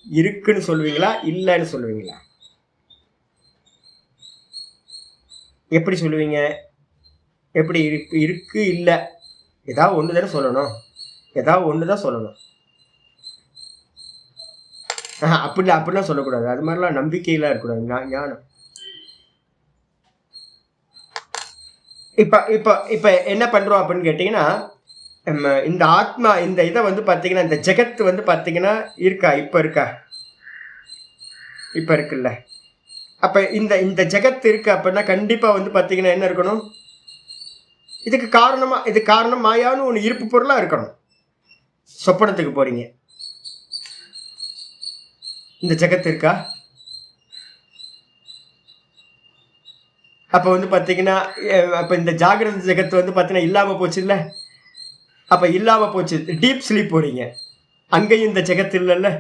இருக்குன்னு சொல்வீங்களா இல்லைன்னு சொல்லுவீங்களா? எப்படி சொல்லுவீங்க? எப்படி இருக்கு இல்ல ஏதாவது ஒன்று தானே சொல்லணும், ஏதாவது ஒன்று தான் சொல்லணும். அப்படிலாம் சொல்லக்கூடாது. அது மாதிரிலாம் நம்பிக்கையெல்லாம் இருக்கக்கூடாது, ஞானம். இப்ப என்ன பண்றோம் அப்படின்னு கேட்டீங்கன்னா இந்த ஆத்மா இந்த இதை வந்து பாத்தீங்கன்னா இந்த ஜெகத்து வந்து பாத்தீங்கன்னா இருக்கா? இப்ப இருக்குல்ல. அப்ப இந்த இந்த ஜெகத் இருக்கு அப்படின்னா கண்டிப்பா வந்து பாத்தீங்கன்னா என்ன இருக்கணும்? இதுக்கு காரணம் மாயான்னு ஒண்ணு இருப்பு பொருளா இருக்கணும். சொப்பனத்துக்கு போறீங்க, இந்த ஜெகத் இருக்கா? அப்ப வந்து பாத்தீங்கன்னா அப்ப இந்த ஜாகிரத ஜெகத் வந்து பாத்தீங்கன்னா இல்லாம போச்சு இல்ல. அப்ப இல்லாம போச்சு, டீப் ஸ்லீப் போறீங்க, அங்கேயும் இந்த ஜெகத் இல்லைல்ல.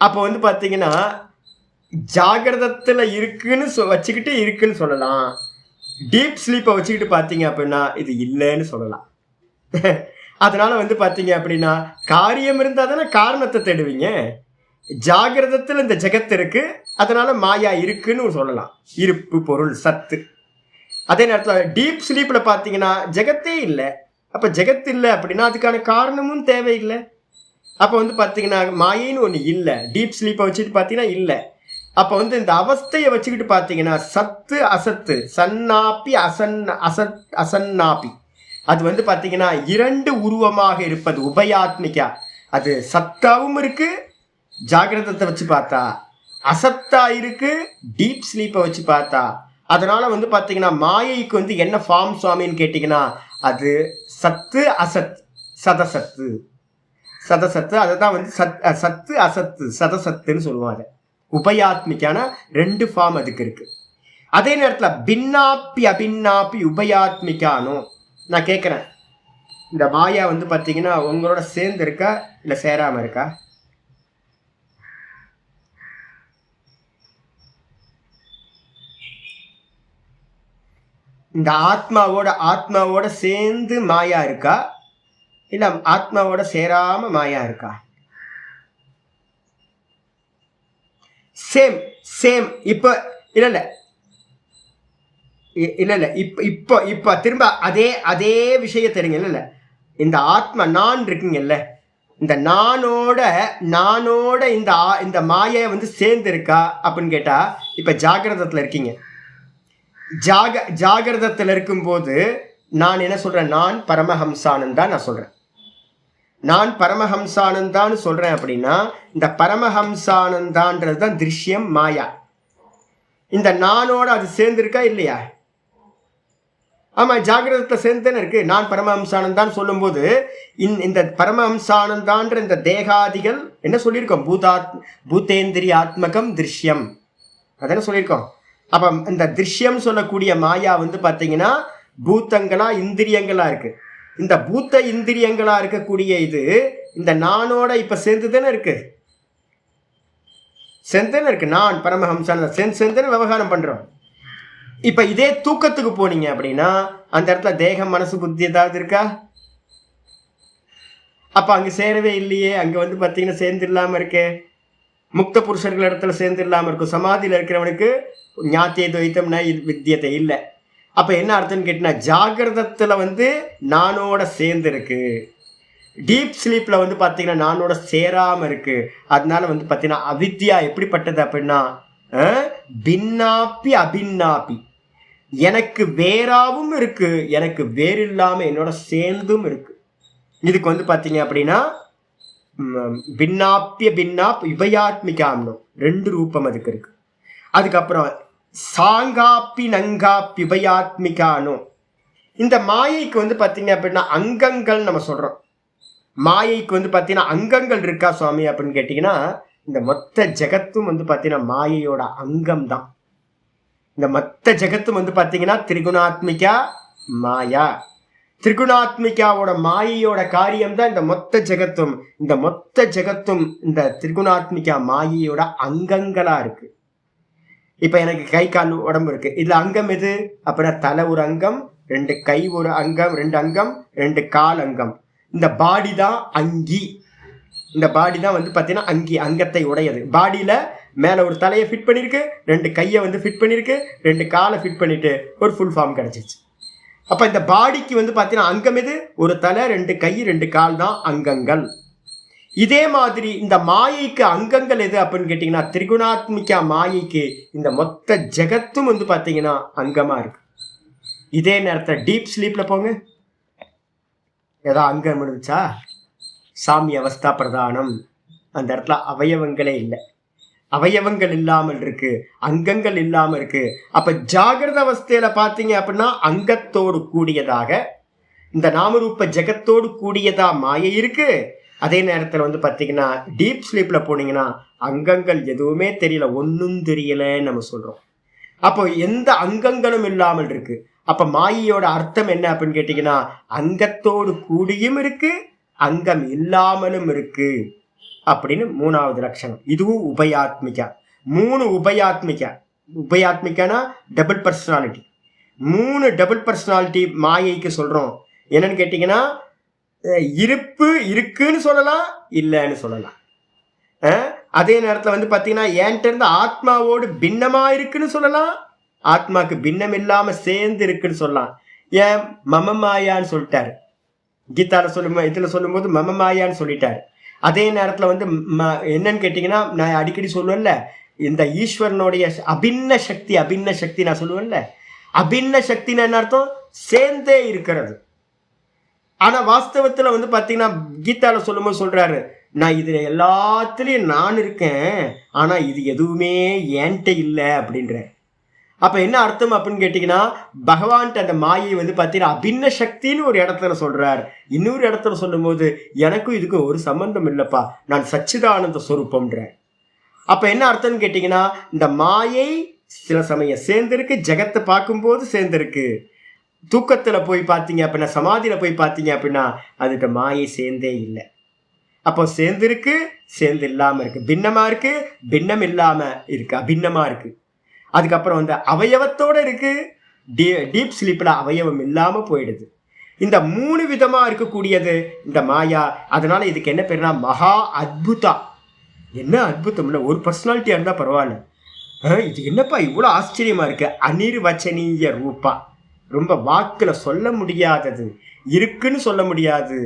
அப்ப வந்து பாத்தீங்கன்னா ஜாகிரதத்துல இருக்குன்னு வச்சுக்கிட்டு இருக்குன்னு சொல்லலாம், டீப் ஸ்லீப்பை வச்சுக்கிட்டு பாத்தீங்க அப்படின்னா இது இல்லைன்னு சொல்லலாம். அதனால வந்து பாத்தீங்க அப்படின்னா காரியம் இருந்தா தானே காரணத்தை தேடுவீங்க. ஜாகிரதத்துல இந்த ஜெகத் இருக்கு, அதனால மாயா இருக்குன்னு சொல்லலாம், இருப்பு பொருள் சத்து. அதே நேரத்தில் டீப் ஸ்லீப்ல பாத்தீங்கன்னா ஜெகத்தே இல்லை. அப்ப ஜெகத் இல்லை அப்படின்னா அதுக்கான காரணமும் தேவையில்லை. அப்ப வந்து பாத்தீங்கன்னா மாயின்னு ஒண்ணு இல்லை, டீப் ஸ்லீப்பை வச்சுட்டு பாத்தீங்கன்னா இல்லை. அப்ப வந்து இந்த அவஸ்தையை வச்சுக்கிட்டு பாத்தீங்கன்னா சத்து அசத்து, சன்னாப்பி அசன்னாப்பி, அது வந்து பாத்தீங்கன்னா இரண்டு உருவமாக இருப்பது உபயாத்மிகா. அது சத்தாவும் இருக்கு ஜாகிரதத்தை வச்சு பார்த்தா, அசத்தா இருக்கு டீப் ஸ்லீப்பை வச்சு பார்த்தா. அதனால வந்து பாத்தீங்கன்னா மாயைக்கு வந்து என்ன ஃபார்ம் சுவாமின்னு கேட்டீங்கன்னா அது சத்து அசத் சதசத்து. சதசத்து அதுதான் வந்து சத்து அசத்து சதசத்துன்னு சொல்லுவாங்க. உபயாத்மிக்கான ரெண்டு ஃபார்ம் அதுக்கு இருக்கு. அதே நேரத்தில் பின்னாப்பி அபின்னாப்பி உபயாத்மிக்கானோ. நான் கேட்குறேன், இந்த மாயா வந்து பார்த்தீங்கன்னா உங்களோட சேர்ந்து இருக்கா இல்லை சேராம இருக்கா? இந்த ஆத்மாவோட சேர்ந்து மாயா இருக்கா இல்ல ஆத்மாவோட சேராம மாயா இருக்கா? Same same. இப்ப இல்ல இப்ப திரும்ப அதே விஷயம் தெரியுங்க. இல்ல இந்த ஆத்மா நான் இருக்குங்கல்ல, இந்த நானோட இந்த மாயை வந்து சேர்ந்து இருக்கா அப்படின்னு கேட்டா, இப்ப ஜாகிரதத்துல இருக்கீங்க, ஜாகிரதத்தில் இருக்கும்போது நான் என்ன சொல்றேன்? நான் பரமஹம்சானந்தா நான் சொல்றேன். நான் பரமஹம்சானந்தான்னு சொல்றேன் அப்படின்னா இந்த பரமஹம்சானந்தான்றது தான் திருஷ்யம் மாயா. இந்த நானோட அது சேர்ந்து இருக்கா இல்லையா? ஆமா, ஜாகிரதத்தை சேர்ந்து தானே இருக்கு. நான் பரமஹம்சானந்தான்னு சொல்லும் போது இந்த பரமஹம்சானந்தான்ற இந்த தேகாதிகள் என்ன சொல்லியிருக்கோம்? பூத்தேந்திரியாத்மகம் திருஷ்யம் அதான சொல்லியிருக்கோம். அப்ப இந்த திருஷ்யம் சொல்லக்கூடிய மாயா வந்து பாத்தீங்கன்னா பூத்தங்களா இந்திரியங்களா இருக்கு. இந்த பூத்த இந்திரியங்களா இருக்கக்கூடிய இது இந்த நானோட இப்ப சேர்ந்து தானே இருக்கு, சேர்ந்து இருக்கு. நான் பரமஹம்சான சேர்ந்து விவகாரம் பண்றோம். இப்ப இதே தூக்கத்துக்கு போனீங்க அப்படின்னா அந்த இடத்துல தேகம் மனசு புத்தி ஏதாவது இருக்கா? அப்ப அங்க சேரவே இல்லையே. அங்க வந்து பாத்தீங்கன்னா சேர்ந்து இல்லாம இருக்கே. முக்த புருஷர்கள் இடத்துல சேர்ந்து இல்லாம இருக்கும். சமாதியில் இருக்கிறவனுக்கு ஞாத்திய துவைத்தம் வித்தியத்தை இல்லை. அப்ப என்ன அர்த்தம்னு கேட்டீங்கன்னா ஜாகிரதத்துல வந்து நானோட சேர்ந்து இருக்கு, டீப் ஸ்லீப்ல வந்து பாத்தீங்கன்னா நானோட சேராம இருக்கு. அதனால வந்து பாத்தீங்கன்னா அவித்யா எப்படிப்பட்டது அப்படின்னா பின்னாப்பி அபின்னாப்பி, எனக்கு வேறாவும் இருக்கு, எனக்கு வேறு இல்லாம என்னோட சேர்ந்தும் இருக்கு. இதுக்கு வந்து பாத்தீங்க அப்படின்னா பின்னாப்பிய பின்னாப் உபயாத்மிகாம்னோ ரெண்டு ரூபம் அதுக்கு இருக்கு. அதுக்கப்புறம் சாங்காப்பி நங்காப்பி உபயாத்மிகானோ. இந்த மாயைக்கு வந்து பாத்தீங்க அப்படின்னா அங்கங்கள் நம்ம சொல்றோம். மாயைக்கு வந்து பாத்தீங்கன்னா அங்கங்கள் இருக்கா சுவாமி அப்படின்னு கேட்டீங்கன்னா இந்த மொத்த ஜெகத்தும் வந்து பாத்தீங்கன்னா மாயையோட அங்கம் தான். இந்த மொத்த ஜெகத்தும் வந்து பாத்தீங்கன்னா திரிகுணாத்மிகா மாயா. திரிகுணாத்மிகாவோட மாயையோட காரியம் தான் இந்த மொத்த ஜெகத்தும். இந்த மொத்த ஜெகத்தும் இந்த திரிகுணாத்மிகா மாயையோட அங்கங்களா இருக்கு. இப்ப எனக்கு கை கால் உடம்பு இருக்கு, இதுல அங்கம் எது அப்படின்னா தலை ஒரு அங்கம், ரெண்டு கை ஒரு அங்கம், ரெண்டு அங்கம், ரெண்டு கால் அங்கம். இந்த பாடி தான் அங்கி. இந்த பாடி தான் வந்து பாத்தீங்கன்னா அங்கி, அங்கத்தை உடையது. பாடியில மேல ஒரு தலையை ஃபிட் பண்ணிருக்கு, ரெண்டு கையை வந்து ஃபிட் பண்ணிருக்கு, ரெண்டு காலை ஃபிட் பண்ணிட்டு ஒரு ஃபுல் ஃபார்ம் கிடைச்சிச்சு. அப்ப இந்த பாடிக்கு வந்து பாத்தீங்கன்னா அங்கம் எது? ஒரு தலை, ரெண்டு கை, ரெண்டு கால் தான் அங்கங்கள். இதே மாதிரி இந்த மாயைக்கு அங்கங்கள் எது அப்படின்னு கேட்டீங்கன்னா திரிகுணாத்மிகா மாயைக்கு இந்த மொத்த ஜெகத்தும் வந்து பாத்தீங்கன்னா அங்கமா இருக்கு. இதே நேரத்தில் டீப் ஸ்லீப்ல போங்க, ஏதோ அங்கம் இருந்துச்சா? சாமி அவஸ்தா பிரதானம், அந்த இடத்துல அவயவங்களே இல்லை. அவயவங்கள் இல்லாமல் இருக்கு, அங்கங்கள் இல்லாம இருக்கு. அப்ப ஜாகிரத அவஸ்தையில பாத்தீங்க அப்படின்னா அங்கத்தோடு கூடியதாக இந்த நாமரூப ஜெகத்தோடு கூடியதா மாயை இருக்கு. அதே நேரத்துல வந்து பாத்தீங்கன்னா டீப் ஸ்லீப்ல போனீங்கன்னா அங்கங்கள் எதுவுமே தெரியல, ஒன்னும் தெரியலன்னு நம்ம சொல்றோம். அப்போ எந்த அங்கங்களும் இல்லாமல் இருக்கு. அப்ப மாயையோட அர்த்தம் என்ன அப்படின்னு கேட்டீங்கன்னா அங்கத்தோடு கூடியும் இருக்கு, அங்கம் இல்லாமலும் இருக்கு அப்படின்னு 3வது லட்சணம். இதுவும் உபயாத்மிகா. 3 உபயாத்மிகா. உபயாத்மிகானா டபுள் பர்சனாலிட்டி. 3 டபுள் பர்சனாலிட்டி மாயைக்கு சொல்றோம். என்னன்னு கேட்டீங்கன்னா இருப்பு இருக்குன்னு சொல்லலாம், இல்லைன்னு சொல்லலாம். அதே நேரத்தில் வந்து பார்த்தீங்கன்னா என்கிட்ட இருந்து ஆத்மாவோடு பின்னமா இருக்குன்னு சொல்லலாம், ஆத்மாக்கு பின்னம் இல்லாம சேர்ந்து இருக்குன்னு சொல்லலாம். ஏன் மமமாயான்னு சொல்லிட்டாரு கீதால சொல்லும், இதுல சொல்லும் போது மமமாயான்னு சொல்லிட்டாரு. அதே நேரத்தில் வந்து என்னன்னு கேட்டீங்கன்னா நான் அடிக்கடி சொல்லுவேன்ல, இந்த ஈஸ்வரனுடைய அபின்ன சக்தி நான் சொல்லுவேன்ல, அபின்ன சக்தின்னு என்ன அர்த்தம்? சேர்ந்தே இருக்கிறது. ஆனா வாஸ்தவத்துல வந்து பாத்தீங்கன்னா கீதால சொல்லும் போது சொல்றாரு, நான் இது எல்லாத்துலயும் நான் இருக்கேன், ஆனா இது எதுவுமே என்கிட்ட இல்லை அப்படின்ற. அப்ப என்ன அர்த்தம் அப்படின்னு கேட்டீங்கன்னா பகவான்கிட்ட அந்த மாயை வந்து பாத்தீங்கன்னா அபின்ன சக்தின்னு ஒரு இடத்துல சொல்றாரு. இன்னொரு இடத்துல சொல்லும் போது எனக்கும் இதுக்கும் ஒரு சம்பந்தம் இல்லப்பா, நான் சச்சிதானந்த சொரூபம்ன்ற. அப்ப என்ன அர்த்தம்னு கேட்டீங்கன்னா இந்த மாயை சில சமயம் சேர்ந்திருக்கு, ஜெகத்தை பார்க்கும்போது சேர்ந்திருக்கு. தூக்கத்துல போய் பார்த்தீங்க அப்படின்னா, சமாதியில போய் பார்த்தீங்க அப்படின்னா அதுக்கு மாயை சேர்ந்தே இல்லை. அப்போ சேர்ந்து இருக்கு, சேர்ந்து இல்லாம இருக்கு, பின்னமா இருக்கு, பின்னம் இல்லாம இருக்கு, அபின்னமா இருக்கு. அதுக்கப்புறம் வந்து அவயவத்தோட இருக்கு, டீப் ஸ்லீப்ல அவயவம் இல்லாம போயிடுது. இந்த 3 விதமா இருக்கக்கூடியது இந்த மாயா. அதனால இதுக்கு என்ன பேருனா மகா அத்புதா. என்ன அத்புதம் இல்லை, ஒரு பர்சனாலிட்டியா இருந்தா பரவாயில்ல, இது என்னப்பா இவ்வளவு ஆச்சரியமா இருக்கு. அனிர்வச்சனீய ரூபா, ரொம்ப வாக்குல சொல்ல முடியாதது, இருக்குன்னு சொல்ல முடியாது.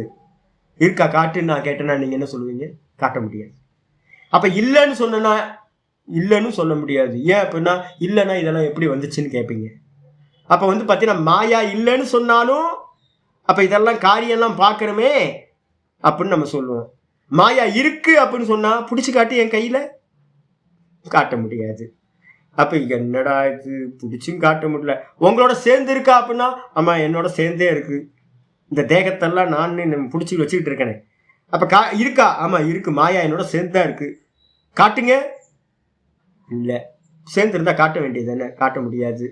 இருக்கா காட்டுன்னு நான் கேட்டேன்னா நீங்க என்ன சொல்லுவீங்க? காட்ட முடியாது. அப்ப இல்லைன்னு சொன்னா இல்லைன்னு சொல்ல முடியாது. ஏன் அப்படின்னா இல்லைன்னா இதெல்லாம் எப்படி வந்துச்சுன்னு கேட்பீங்க. அப்ப வந்து பாத்தீங்கன்னா மாயா இல்லைன்னு சொன்னாலும் அப்ப இதெல்லாம் காரியம்லாம் பார்க்கணுமே அப்படின்னு நம்ம சொல்லுவோம். மாயா இருக்கு அப்படின்னு சொன்னா பிடிச்சு காட்டி என் கையில காட்ட முடியாது. அப்ப என்னடா இது பிடிச்சும் காட்ட முடியல. உங்களோட சேர்ந்து இருக்கா அப்படின்னா ஆமா என்னோட சேர்ந்தே இருக்கு, இந்த தேகத்தெல்லாம் நான் பிடிச்சி வச்சுக்கிட்டு இருக்கேனே. அப்ப இருக்கா? ஆமா இருக்கு, மாயா என்னோட சேர்ந்துதான் இருக்கு, காட்டுங்க. இல்ல, சேர்ந்து இருந்தா காட்ட வேண்டியது என்ன? காட்ட முடியாது.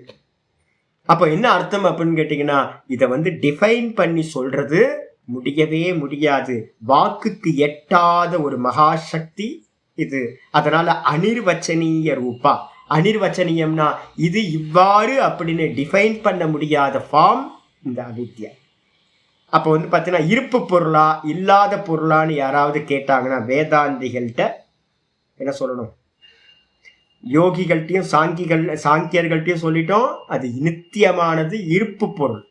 அப்ப என்ன அர்த்தம் அப்படின்னு கேட்டீங்கன்னா இதை வந்து டிஃபைன் பண்ணி சொல்றது முடியவே முடியாது. வாக்குக்கு எட்டாத ஒரு மகாசக்தி இது. அதனால அனிர்வச்சனீய ரூபா. அனிர்வச்சனீயம்னா இது இவ்வாறு அப்படின்னு டிஃபைன் பண்ண முடியாத ஃபார்ம் இந்த அவித்யா. அப்போ வந்து பார்த்தீங்கன்னா இருப்பு பொருளா இல்லாத பொருளான்னு யாராவது கேட்டாங்கன்னா வேதாந்திகள்கிட்ட என்ன சொல்லணும்? யோகிகள்கிட்டையும் சாங்கியர்கள்ட்டையும் சொல்லிட்டோம் அது நித்தியமானது, இருப்பு பொருள்.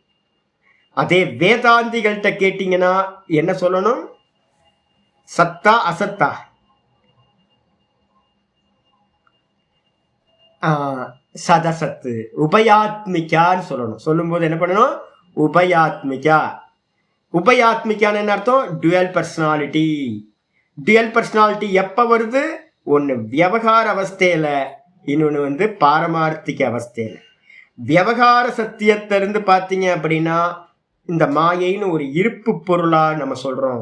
அதே வேதாந்திகள்கிட்ட கேட்டீங்கன்னா என்ன சொல்லணும்? சத்தா அசத்தா, சதசத்து, உபயாத்மிகான்னு சொல்லணும். சொல்லும்போது என்ன பண்ணணும்? உபயாத்மிகா. உபயாத்மிகான்னு என்ன அர்த்தம்? Twelve personality. டுவல் பர்சனாலிட்டி எப்ப வருது? ஒன்று விவகார அவஸ்தையில, இன்னொன்று வந்து பாரமார்த்திக அவஸ்தையில. விவகார சத்தியத்திலிருந்து பார்த்தீங்க அப்படின்னா இந்த மாயைன்னு ஒரு இருப்பு பொருளா நம்ம சொல்றோம்.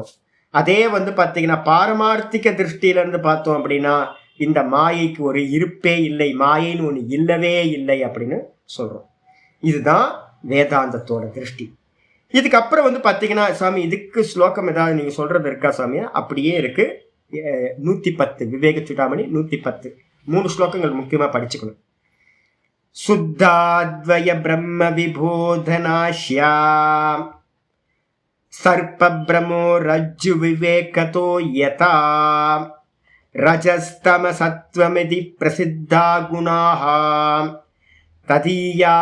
அதே வந்து பார்த்தீங்கன்னா பாரமார்த்திக திருஷ்டியிலிருந்து பார்த்தோம் அப்படின்னா இந்த மாயைக்கு ஒரு இருப்பே இல்லை, மாயைன்னு ஒன்று இல்லவே இல்லை அப்படின்னு சொல்றோம். இதுதான் வேதாந்தத்தோட திருஷ்டி. இதுக்கப்புறம் வந்து பார்த்தீங்கன்னா சாமி இதுக்கு ஸ்லோகம் ஏதாவது நீங்க சொல்றது இருக்கா சாமியா? அப்படியே இருக்கு. 110 விவேக சுடாமணி 110 3 ஸ்லோகங்கள் முக்கியமா படிச்சுக்கணும். சுத்தாத்வய பிரம்ம விபோதனாஷ்யா சர்ப்ப பிரமோ ரஜ்ஜு விவேகதோ யதா ரஜஸ்தம சத்வமிதி பிரசித்தா குணாஹ ததீயா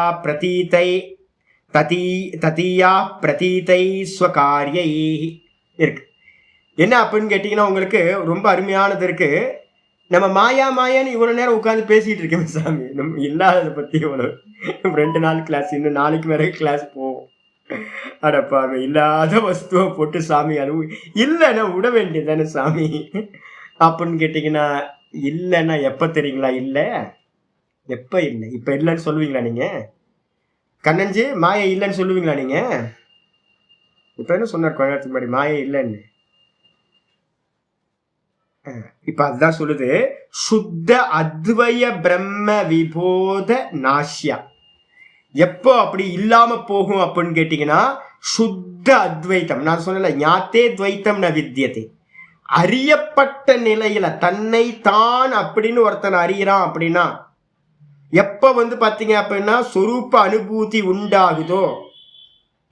பிரதீதை ஸ்வகாரியை இருக்கு. என்ன அப்படின்னு கேட்டீங்கன்னா உங்களுக்கு ரொம்ப அருமையானது இருக்கு. நம்ம மாயான்னு இவ்வளவு நேரம் உட்காந்து பேசிட்டு இருக்கேன் சாமி, நம்ம இல்லாததை பத்தி இவ்வளவு 2 நாள் கிளாஸ், இன்னும் நாளைக்கு வேற கிளாஸ் போவோம். அடப்பாங்க, இல்லாத வஸ்துவை போட்டு சாமி அனுபவி இல்லைன்னா விட வேண்டியதானே சாமி அப்படின்னு கேட்டீங்கன்னா இல்லைன்னா எப்ப தெரியுங்களா? இல்ல எப்ப இல்லை? இப்ப இல்லைன்னு சொல்லுவீங்களா நீங்க? கண்ணஞ்சு மாயை இல்லைன்னு சொல்லுவீங்களா நீங்க? இப்ப என்ன சொன்னார் கொஞ்ச நேரத்துக்கு முன்னாடி? மாயை இல்லைன்னு. இப்ப அதுதான் சொல்லுது, சுத்த அத்வய பிரம்ம விபோத நாஷ்யா. எப்போ அப்படி இல்லாம போகும் அப்படின்னு கேட்டீங்கன்னா, சுத்த அத்வைத்தம். நான் சொல்லல ஞாத்தே துவைத்தம் ந வித்தியதே. அறியப்பட்ட நிலையில தன்னை தான் அப்படின்னு ஒருத்தன் அறியறான் அப்படின்னா, எப்ப வந்து பாத்தீங்க அப்படின்னா சொரூப அனுபூதி உண்டாகுதோ,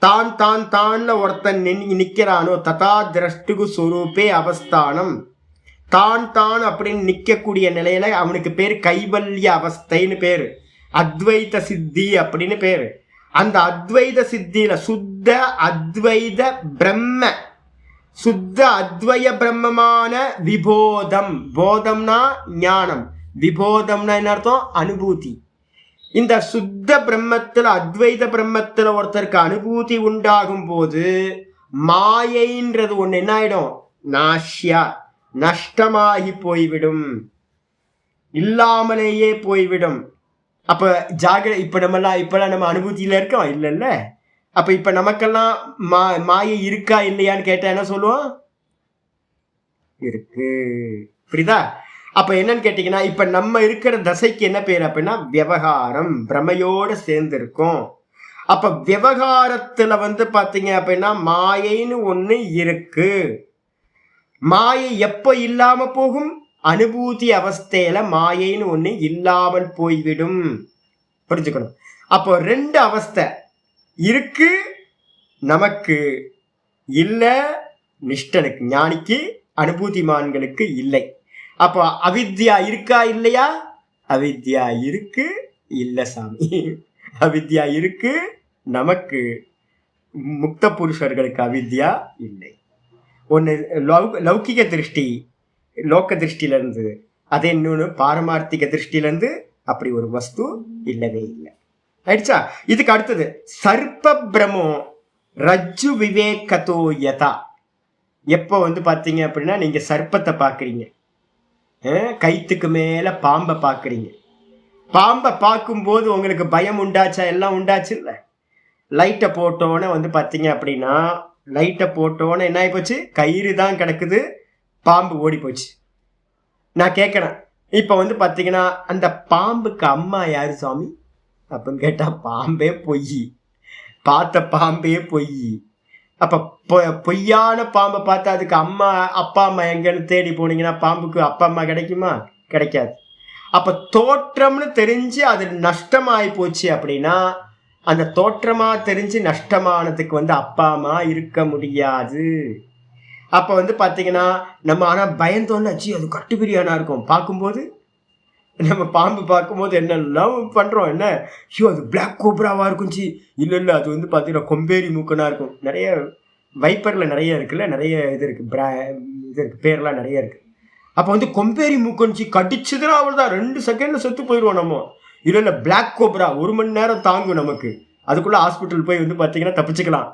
தான் தான் தான்ல ஒருத்தன் நிக்கிறானோ, ததா திரஷ்டுகு சொரூபே அவஸ்தானம். தான் தான் அப்படின்னு நிக்கக்கூடிய நிலையில அவனுக்கு பேர் கைவல்ய அவஸ்தைன்னு பேரு, அத்வைத சித்தி அப்படின்னு பேரு. அந்த அத்வைத சித்தியில சுத்த அத்வைத பிரம்ம, சுத்த அத்வய பிரம்மமான விபோதம். போதம்னா ஞானம், விபோதம்னா என்ன அர்த்தம்? அனுபூதி. இந்த சுத்த பிரம்மத்துல அத்வைத பிரம்மத்துல ஒருத்தருக்கு அனுபூதி உண்டாகும் போது மாயைன்றது ஒண்ணு என்ன ஆயிடும்? நாஷ்யா, நஷ்டமாகி போய்விடும், இல்லாமலேயே போய்விடும். அப்ப இப்ப இப்பெல்லாம் நம்ம அனுபூதியில இருக்கோம் இல்லைல்ல? அப்ப இப்ப நமக்கெல்லாம் மாயை இருக்கா இல்லையான்னு கேட்டா என்ன சொல்லுவோம்? இருக்கு. புரியுதா? அப்ப என்னன்னு கேட்டீங்கன்னா, இப்ப நம்ம இருக்கிற தசைக்கு என்ன பேர் அப்படின்னா விவகாரம், பிரமையோட சேர்ந்து இருக்கும். அப்ப விவகாரத்துல வந்து பாத்தீங்க அப்படின்னா மாயைன்னு ஒண்ணு இருக்கு. மாயை எப்ப இல்லாம போகும்? அனுபூதி அவஸ்தையில மாயைன்னு ஒண்ணு இல்லாமல் போய்விடும். புரிஞ்சுக்கணும். அப்போ ரெண்டு அவஸ்தை இருக்கு நமக்கு, இல்ல நிஷ்டனுக்கு, ஞானிக்கு, அனுபூதிமான்களுக்கு இல்லை. அப்போ அவித்யா இருக்கா இல்லையா? அவித்யா இருக்கு. இல்ல சாமி, அவித்யா இருக்கு நமக்கு, முக்த புருஷர்களுக்கு அவித்யா இல்லை. ஒன்று லௌகிக திருஷ்டி, லோக்க திருஷ்டில இருந்து, அதே இன்னொன்று பாரமார்த்திக திருஷ்டில இருந்து அப்படி ஒரு வஸ்து இல்லவே இல்லை. ஆயிடுச்சா? இதுக்கு அடுத்தது சர்ப்ப பிரமோ ரஜ்ஜு விவேகத்தோ யதா. எப்போ வந்து பாத்தீங்க அப்படின்னா நீங்க சர்ப்பத்தை பாக்குறீங்க, கைத்துக்கு மேல பாம்பை பாக்குறீங்க. பாம்பை பார்க்கும்போது உங்களுக்கு பயம் உண்டாச்சா? எல்லாம் உண்டாச்சு இல்ல? லைட்டை போட்டோன்னு வந்து பாத்தீங்க அப்படின்னா, லைட்டை போட்டோன்னு என்ன ஆகி போச்சு? கயிறு தான் கிடக்குது, பாம்பு ஓடி போச்சு. நான் கேட்கறேன், இப்ப வந்து பாத்தீங்கன்னா அந்த பாம்புக்கு அம்மா யாரு சாமி அப்படின்னு கேட்டா பாம்பே பொய், பார்த்த பாம்பே பொய். அப்ப பொய்யான பாம்பை பார்த்து அதுக்கு அம்மா அப்பா அம்மா எங்கன்னு தேடி போனீங்கன்னா பாம்புக்கு அப்பா அம்மா கிடைக்குமா? கிடைக்காது. அப்ப தோற்றம்னு தெரிஞ்சு அது நஷ்டமாயி போச்சு அப்படின்னா, அந்த தோற்றமா தெரிஞ்சு நஷ்டமானதுக்கு வந்து அப்பா அம்மா இருக்க முடியாது. அப்ப வந்து பாத்தீங்கன்னா நம்ம ஆனா பயந்தோன்னாச்சு, அது கட்டுப்பிரியானா இருக்கும். பார்க்கும்போது நம்ம பாம்பு பார்க்கும்போது என்னெல்லாம் பண்றோம், என்ன ஐயோ அது பிளாக் கோப்ராவா இருக்கும்ச்சு, இல்ல அது வந்து பாத்தீங்கன்னா கொம்பேரி மூக்கனா இருக்கும். நிறைய வைப்பர்ல நிறைய இருக்குல்ல, நிறைய இது இருக்கு, இது இருக்கு, பேர்லாம் நிறைய இருக்கு. அப்ப வந்து கொம்பேரி மூக்கன்ச்சு கடிச்சதுன்னா அவ்வளவுதான், 2 செகண்ட்ல செத்து போயிடுவோம் நம்ம. இல்ல பிளாக் கோப்ரா 1 மணி நேரம் தாங்கும் நமக்கு, அதுக்குள்ள ஹாஸ்பிட்டல் போய் வந்து பாத்தீங்கன்னா தப்பிச்சுக்கலாம்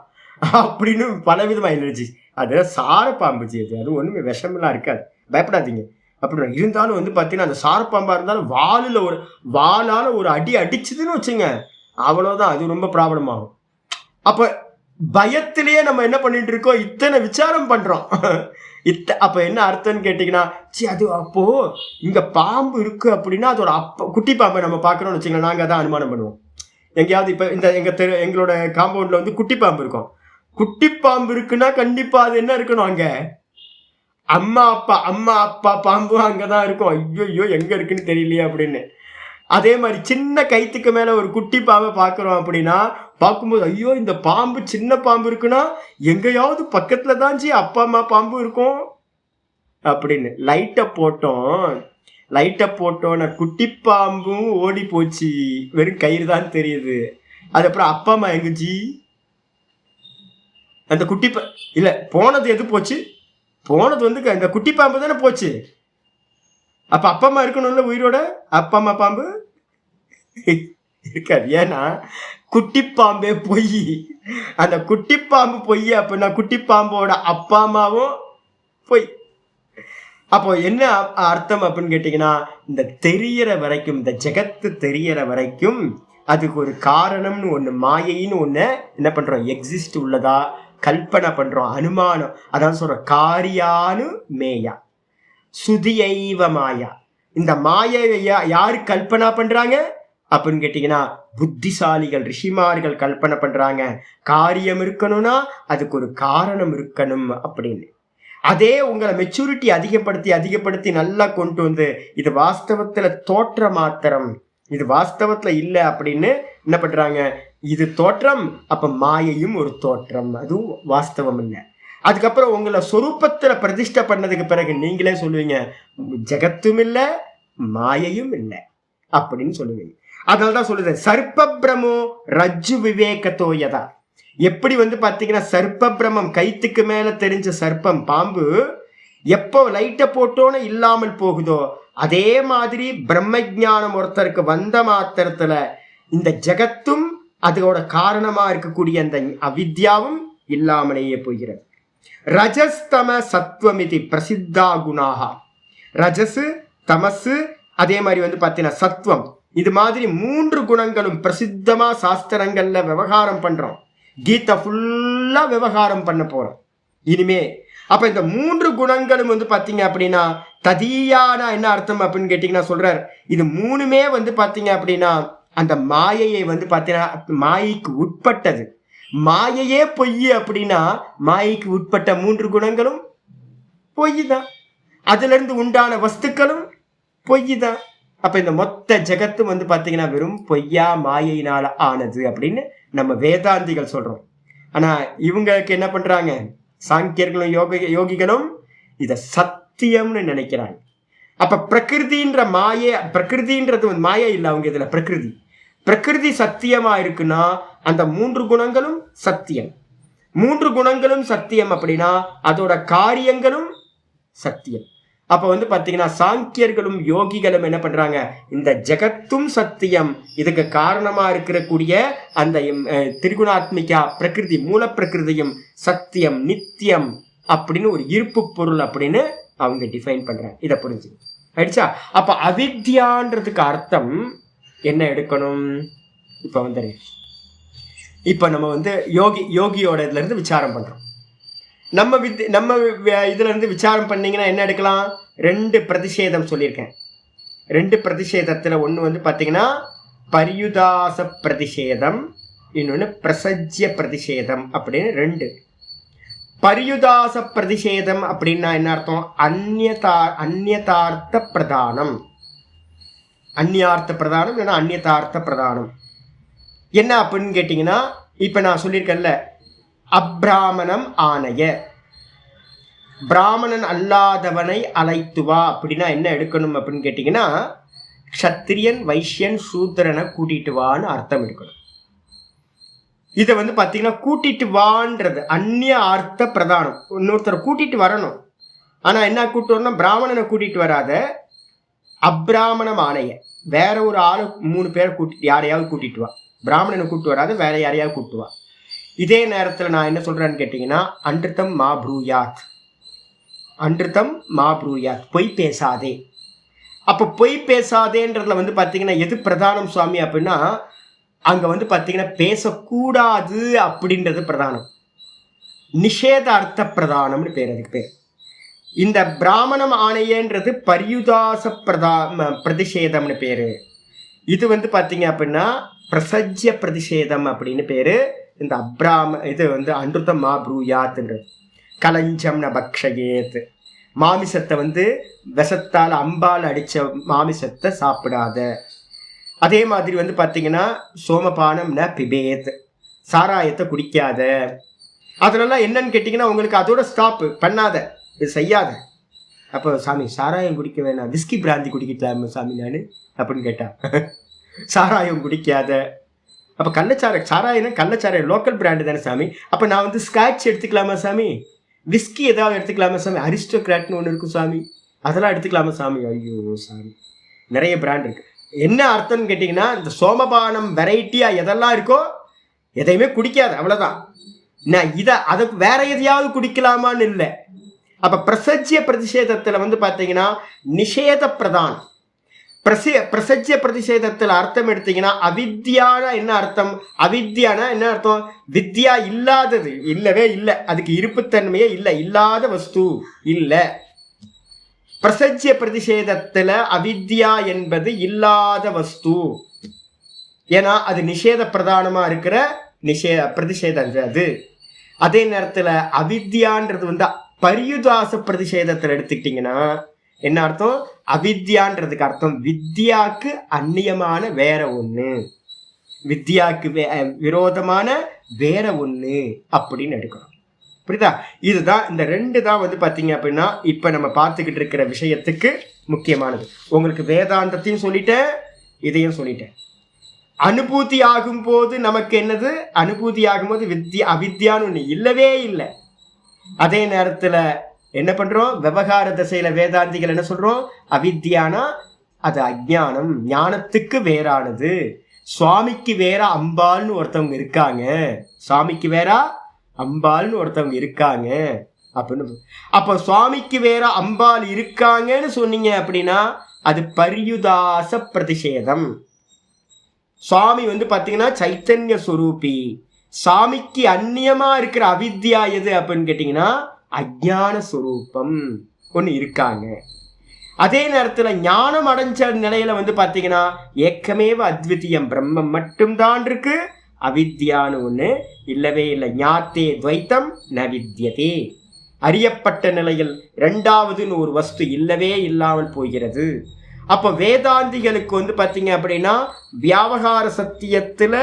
அப்படின்னு பலவிதமா இருந்துச்சு. அது சார பாம்புச்சு, அது ஒண்ணுமே விஷமெல்லாம் இருக்காது, பயப்படாதீங்க. அப்படி இருந்தாலும் வந்து பாத்தீங்கன்னா அந்த சாரப்பாம்பா இருந்தாலும் வாளால ஒரு அடி அடிச்சதுன்னு வச்சுங்க, அவ்வளவுதான், அது ரொம்ப ப்ராப்ளம் ஆகும். அப்ப பயத்திலேயே நம்ம என்ன பண்ணிட்டு இருக்கோம்? இத்தனை விசாரம் பண்றோம். அப்ப என்ன அர்த்தம்னு கேட்டீங்கன்னா, அது அப்போ இங்க பாம்பு இருக்கு அப்படின்னா அதோட குட்டி பாம்பை நம்ம பாக்குறோம்னு வச்சுங்களேன், நாங்க தான் அனுமானம் பண்ணுவோம். எங்கேயாவது இப்ப இந்த எங்களோட காம்பவுண்ட்ல வந்து குட்டி பாம்பு இருக்கும். குட்டி பாம்பு இருக்குன்னா கண்டிப்பா அது என்ன இருக்கணும்? அங்க அம்மா அப்பா பாம்பு அங்கதான் இருக்கும். ஐயோ எங்க இருக்குன்னு தெரியலையே அப்படின்னு. அதே மாதிரி சின்ன கைத்துக்கு மேல ஒரு குட்டி பாம்பை பாக்குறோம் அப்படின்னா, பார்க்கும்போது ஐயோ இந்த பாம்பு சின்ன பாம்பு இருக்குன்னா எங்கேயாவது பக்கத்துல தான் அப்பா அம்மா பாம்பு இருக்கும் அப்படின்னு. லைட்டை போட்டோம், குட்டி பாம்பும் ஓடி போச்சு, வெறும் கயிறு தான் தெரியுது. அது அப்புறம் அப்பா அம்மா எங்குச்சு? அந்த குட்டி இல்ல போனது எது போச்சு? போனது வந்து அந்த குட்டி பாம்பு தானே போச்சு. அப்ப அப்பா அம்மா இருக்கணும்ல உயிரோட? அப்பா அம்மா பாம்பு இருக்காது. ஏன்னா குட்டி பாம்பே பொய். அந்த குட்டி பாம்பு பொய் அப்படின்னா குட்டி பாம்போட அப்பா அம்மாவும் பொய். அப்போ என்ன அர்த்தம் அப்படின்னு கேட்டீங்கன்னா, இந்த தெரியற வரைக்கும், இந்த ஜெகத்து தெரியற வரைக்கும் அதுக்கு ஒரு காரணம்னு ஒண்ணு, மாயைன்னு ஒண்ணு என்ன பண்றோம், எக்ஸிஸ்ட் உள்ளதா கல்பனை பண்றோம். அனுமானம், அதான் சொல்ற காரியானு மேயா சுதியைவ மாயா. இந்த மாயையை யாரு கல்பனா பண்றாங்க அப்படின்னு கேட்டீங்கன்னா, புத்திசாலிகள் ரிஷிமார்கள் கல்பனை பண்றாங்க. காரியம் இருக்கணும்னா அதுக்கு ஒரு காரணம் இருக்கணும் அப்படின்னு. அதே உங்களை மெச்சூரிட்டி அதிகப்படுத்தி நல்லா கொண்டு வந்து இது வாஸ்தவத்துல தோற்ற மாத்திரம், இது வாஸ்தவத்துல இல்லை அப்படின்னு என்ன பண்றாங்க, இது தோற்றம், அப்ப மாயையும் ஒரு தோற்றம், அதுவும் வாஸ்தவம் இல்லை. அதுக்கப்புறம் உங்களை சொரூபத்துல பிரதிஷ்டை பண்ணதுக்கு பிறகு நீங்களே சொல்லுவீங்க ஜெகத்தும் இல்லை மாயையும் இல்லை அப்படின்னு சொல்லுவீங்க. அதனாலதான் சொல்லுது சர்ப்ப பிரமோ ரஜ்ஜு விவேகத்தோயதா. எப்படி பாத்தீங்கன்னா சர்ப்ப பிரமம், கைத்துக்கு மேல தெரிஞ்ச சர்ப்பம் பாம்பு எப்போ லைட்டை போட்டோன்னு இல்லாமல் போகுதோ, அதே மாதிரி பிரம்ம ஜானம் ஒருத்தருக்கு வந்த மாத்திரத்துல இந்த ஜெகத்தும் அதோட காரணமா இருக்கக்கூடிய அந்த அவித்யாவும் இல்லாமலேயே போகிறது. ரஜஸ்தம சத்வமிதி பிரசித்தா குணாக. ரஜசு, தமசு, அதே மாதிரி பாத்தீங்கன்னா சத்வம், இது மாதிரி 3 குணங்களும் பிரசித்தமா சாஸ்திரங்கள்ல விவகாரம் பண்றோம். கீதை ஃபுல்லா விவகாரம் பண்ண போறோம் இனிமே. அப்ப இந்த 3 குணங்களும் பாத்தீங்க அப்படின்னா ததியானா என்ன அர்த்தம் அப்படின்னு கேட்டீங்கன்னா சொல்றார், இது 3மே பாத்தீங்க அப்படின்னா அந்த மாயையை பாத்தீங்கன்னா மாயைக்கு உட்பட்டது. மாயையே பொய் அப்படின்னா மாயைக்கு உட்பட்ட 3 குணங்களும் பொய் தான், அதுல இருந்து உண்டான வஸ்துக்களும் பொய் தான். அப்ப இந்த மொத்த ஜெகத்தும் பாத்தீங்கன்னா வெறும் பொய்யா மாயையினால ஆனது அப்படின்னு நம்ம வேதாந்திகள் சொல்றோம். ஆனா இவங்களுக்கு என்ன பண்றாங்க, சாங்கியர்களும் யோகிகளும் இத சத்தியம்னு நினைக்கிறாங்க. அப்ப பிரகிருதின்ற பிரகிருதின்றது மாயை இல்லை, அவங்க இதுல பிரகிருதி சத்தியமா இருக்குன்னா அந்த 3 குணங்களும் சத்தியம். 3 குணங்களும் சத்தியம் அப்படின்னா அதோட காரியங்களும் சத்தியம். அப்ப பாத்தீங்கன்னா சாங்கியர்களும் யோகிகளும் என்ன பண்றாங்க, இந்த ஜெகத்தும் சத்தியம், இதுக்கு காரணமா இருக்கக்கூடிய அந்த திரிகுணாத்மிகா பிரகிருதி மூல பிரகிருதியும் சத்தியம் நித்தியம் அப்படின்னு ஒரு இருப்பு பொருள் அப்படின்னு அவங்க டிஃபைன் பண்றாங்க. இதை புரிஞ்சு ஆயிடுச்சா? அப்ப அவித்யான்றதுக்கு அர்த்தம் என்ன எடுக்கணும்? இப்ப நம்ம யோகியோட இதுல இருந்து விசாரம் பண்றோம். நம்ம இதுல இருந்து விசாரம் பண்ணீங்கன்னா என்ன எடுக்கலாம்? 2 பிரதிஷேதம் சொல்லியிருக்கேன். 2 பிரதிஷேதத்துல ஒண்ணு பாத்தீங்கன்னா பரியுதாச பிரதிஷேதம், இன்னொன்னு பிரசஜ்ய பிரதிஷேதம் அப்படின்னு 2. பரியுதாச பிரதிஷேதம் அப்படின்னா என்ன அர்த்தம்? அந்நியதார்த்த பிரதானம், அந்நியார்த்த பிரதானம் இல்லைன்னா அந்நியதார்த்த பிரதானம். என்ன அப்படின்னு கேட்டீங்கன்னா, இப்ப நான் சொல்லியிருக்கேன்ல அப்ராமணம் ஆணைய, பிராமணன் அல்லாதவனை அழைத்து வா அப்படின்னா என்ன எடுக்கணும் அப்படின்னு கேட்டீங்கன்னா, க்ஷத்திரியன் வைஷ்யன் சூத்திரனை கூட்டிட்டு வான்னு அர்த்தம் எடுக்கணும். இதை பாத்தீங்கன்னா கூட்டிட்டு வான்றது அந்நிய அர்த்த பிரதானம். இன்னொருத்தரை கூட்டிட்டு வரணும், ஆனா என்ன கூட்டு வரணும்? பிராமணனை கூட்டிட்டு வராத, அப்ராமணம் ஆணைய வேற ஒரு ஆளு 3 பேரை கூட்டிட்டு யாரையாவது கூட்டிட்டு வா. பிராமணனை கூட்டு வராத, வேற யாரையாவது கூட்டு வா. இதே நேரத்துல நான் என்ன சொல்றேன்னு கேட்டீங்கன்னா, அன்றித்தம் மா ப்ரூயாத், அன்றித்தம் மா ப்ரூயாத், பொய் பேசாதே. அப்ப பொய் பேசாதேன்றதுல பாத்தீங்கன்னா எது பிரதானம் சுவாமி அப்படின்னா, அங்க பாத்தீங்கன்னா பேசக்கூடாது அப்படின்றது பிரதானம். நிஷேத அர்த்த பிரதானம்னு பேர், அதுக்கு பேர். இந்த பிராமணம் ஆணையன்றது பரியுதாச பிரதிஷேதம்னு பேரு. இது பாத்தீங்க அப்படின்னா பிரசஜ்ய பிரதிஷேதம் அப்படின்னு பேரு. இந்த இது அன்றுத்தம் மா ப்ரூயாத்ன்றது. கலஞ்சம் ந பக்ஷயேத், மாமிசத்தை விஷத்தால் அம்பால் அடிச்ச மாமிசத்தை சாப்பிடாத. அதே மாதிரி பாத்தீங்கன்னா சோமபானம் ந பிபேத், சாராயத்தை குடிக்காத. அதனால என்னன்னு கேட்டீங்கன்னா உங்களுக்கு அதோட ஸ்டாப் பண்ணாத, இது செய்யாத. அப்போ சாமி சாராயம் குடிக்க வேணாம், விஸ்கி பிராந்தி குடிக்கலாமா சாமி நான் அப்படின்னு கேட்டா, சாராயம் குடிக்காத. அப்போ சாராயம் கள்ளச்சாராயம் லோக்கல் பிராண்டு தானே சாமி. அப்போ நான் ஸ்காட்ச் எடுத்துக்கலாமா சாமி? விஸ்கி ஏதாவது எடுத்துக்கலாமா சாமி? அரிஸ்டோகிராட்னு ஒன்று இருக்கும் சாமி, அதெல்லாம் எடுத்துக்கலாமா சாமி? ஐயோ சாமி, நிறைய பிராண்ட் இருக்கு. என்ன அர்த்தம்னு கேட்டிங்கன்னா, இந்த சோமபானம் வெரைட்டியாக எதெல்லாம் இருக்கோ எதையுமே குடிக்காது, அவ்வளோதான். நான் அதுக்கு வேற எதையாவது குடிக்கலாமான்னு இல்லை. அப்ப பிரசஜ்ய பிரதிஷேதத்துல வந்து பாத்தீங்கன்னா நிஷேத பிரதான். பிரசஜ்ய பிரதிஷேதத்துல அர்த்தம் எடுத்தீங்கன்னா அவித்யானா என்ன அர்த்தம்? அவித்யானா என்ன அர்த்தம்? வித்யா இல்லாதது, இல்லவே இல்லை, அதுக்கு இருப்புத்தன்மையே இல்லை, இல்லாத வஸ்து இல்லை. பிரசஜ்ய பிரதிஷேதத்துல அவித்யா என்பது இல்லாத வஸ்து. ஏன்னா அது நிஷேத பிரதானமா இருக்கிற பிரதிஷேதம் அது. அதே நேரத்துல அவித்யான்றது வந்து பரியுதாச பிரதிஷேதத்துல எடுத்துக்கிட்டீங்கன்னா என்ன அர்த்தம்? அவித்யான்றதுக்கு அர்த்தம் வித்யாக்கு அந்நியமான வேற ஒண்ணு, வித்யாக்கு விரோதமான வேற ஒண்ணு அப்படின்னு எடுக்கணும். புரியுதா? இதுதான் இந்த ரெண்டு தான் வந்து பாத்தீங்க அப்படின்னா இப்ப நம்ம பார்த்துக்கிட்டு இருக்கிற விஷயத்துக்கு முக்கியமானது. உங்களுக்கு வேதாந்தத்தையும் சொல்லிட்டேன், இதையும் சொல்லிட்டேன். அனுபூதி ஆகும் போது நமக்கு என்னது? அனுபூதி ஆகும்போது அவித்யான்னு ஒண்ணு இல்லவே இல்லை. அதே நேரத்துல என்ன பண்றோம்? விவகார திசையில வேதாந்திகள் என்ன சொல்றோம்? அவித்யானா அது அஜ்ஞானம், ஞானத்துக்கு வேறானது. சுவாமிக்கு வேற அம்பாள்னு ஒருத்தவங்க இருக்காங்க, சுவாமிக்கு வேற அம்பாள்னு ஒருத்தவங்க இருக்காங்க அப்படின்னு. அப்ப சுவாமிக்கு வேற அம்பாள் இருக்காங்கன்னு சொன்னீங்க அப்படின்னா அது பரியுதாச பிரதிஷேதம். சுவாமி வந்து பாத்தீங்கன்னா சைத்தன்ய ஸ்வரூபி. சாமிக்கு அந்நியமா இருக்கிற அவித்யா எது அப்படின்னு கேட்டீங்கன்னா அஜ்ஞான ஸ்வரூபம் ஒன்று இருக்காங்க. அதே நேரத்துல ஞானம் அடைஞ்ச நிலையில வந்து பாத்தீங்கன்னா ஏக்கமேவ அத்விதீயம், பிரம்மம் மட்டும்தான் இருக்கு, அவித்யான்னு ஒண்ணு இல்லவே இல்லை. ஞாத்தே துவைத்தம் ந வித்யதே, அறியப்பட்ட நிலையில் இரண்டாவதுன்னு ஒரு வஸ்து இல்லவே இல்லாமல் போகிறது. அப்ப வேதாந்திகளுக்கு வந்து பாத்தீங்க அப்படின்னா வியாவகார சத்தியத்துல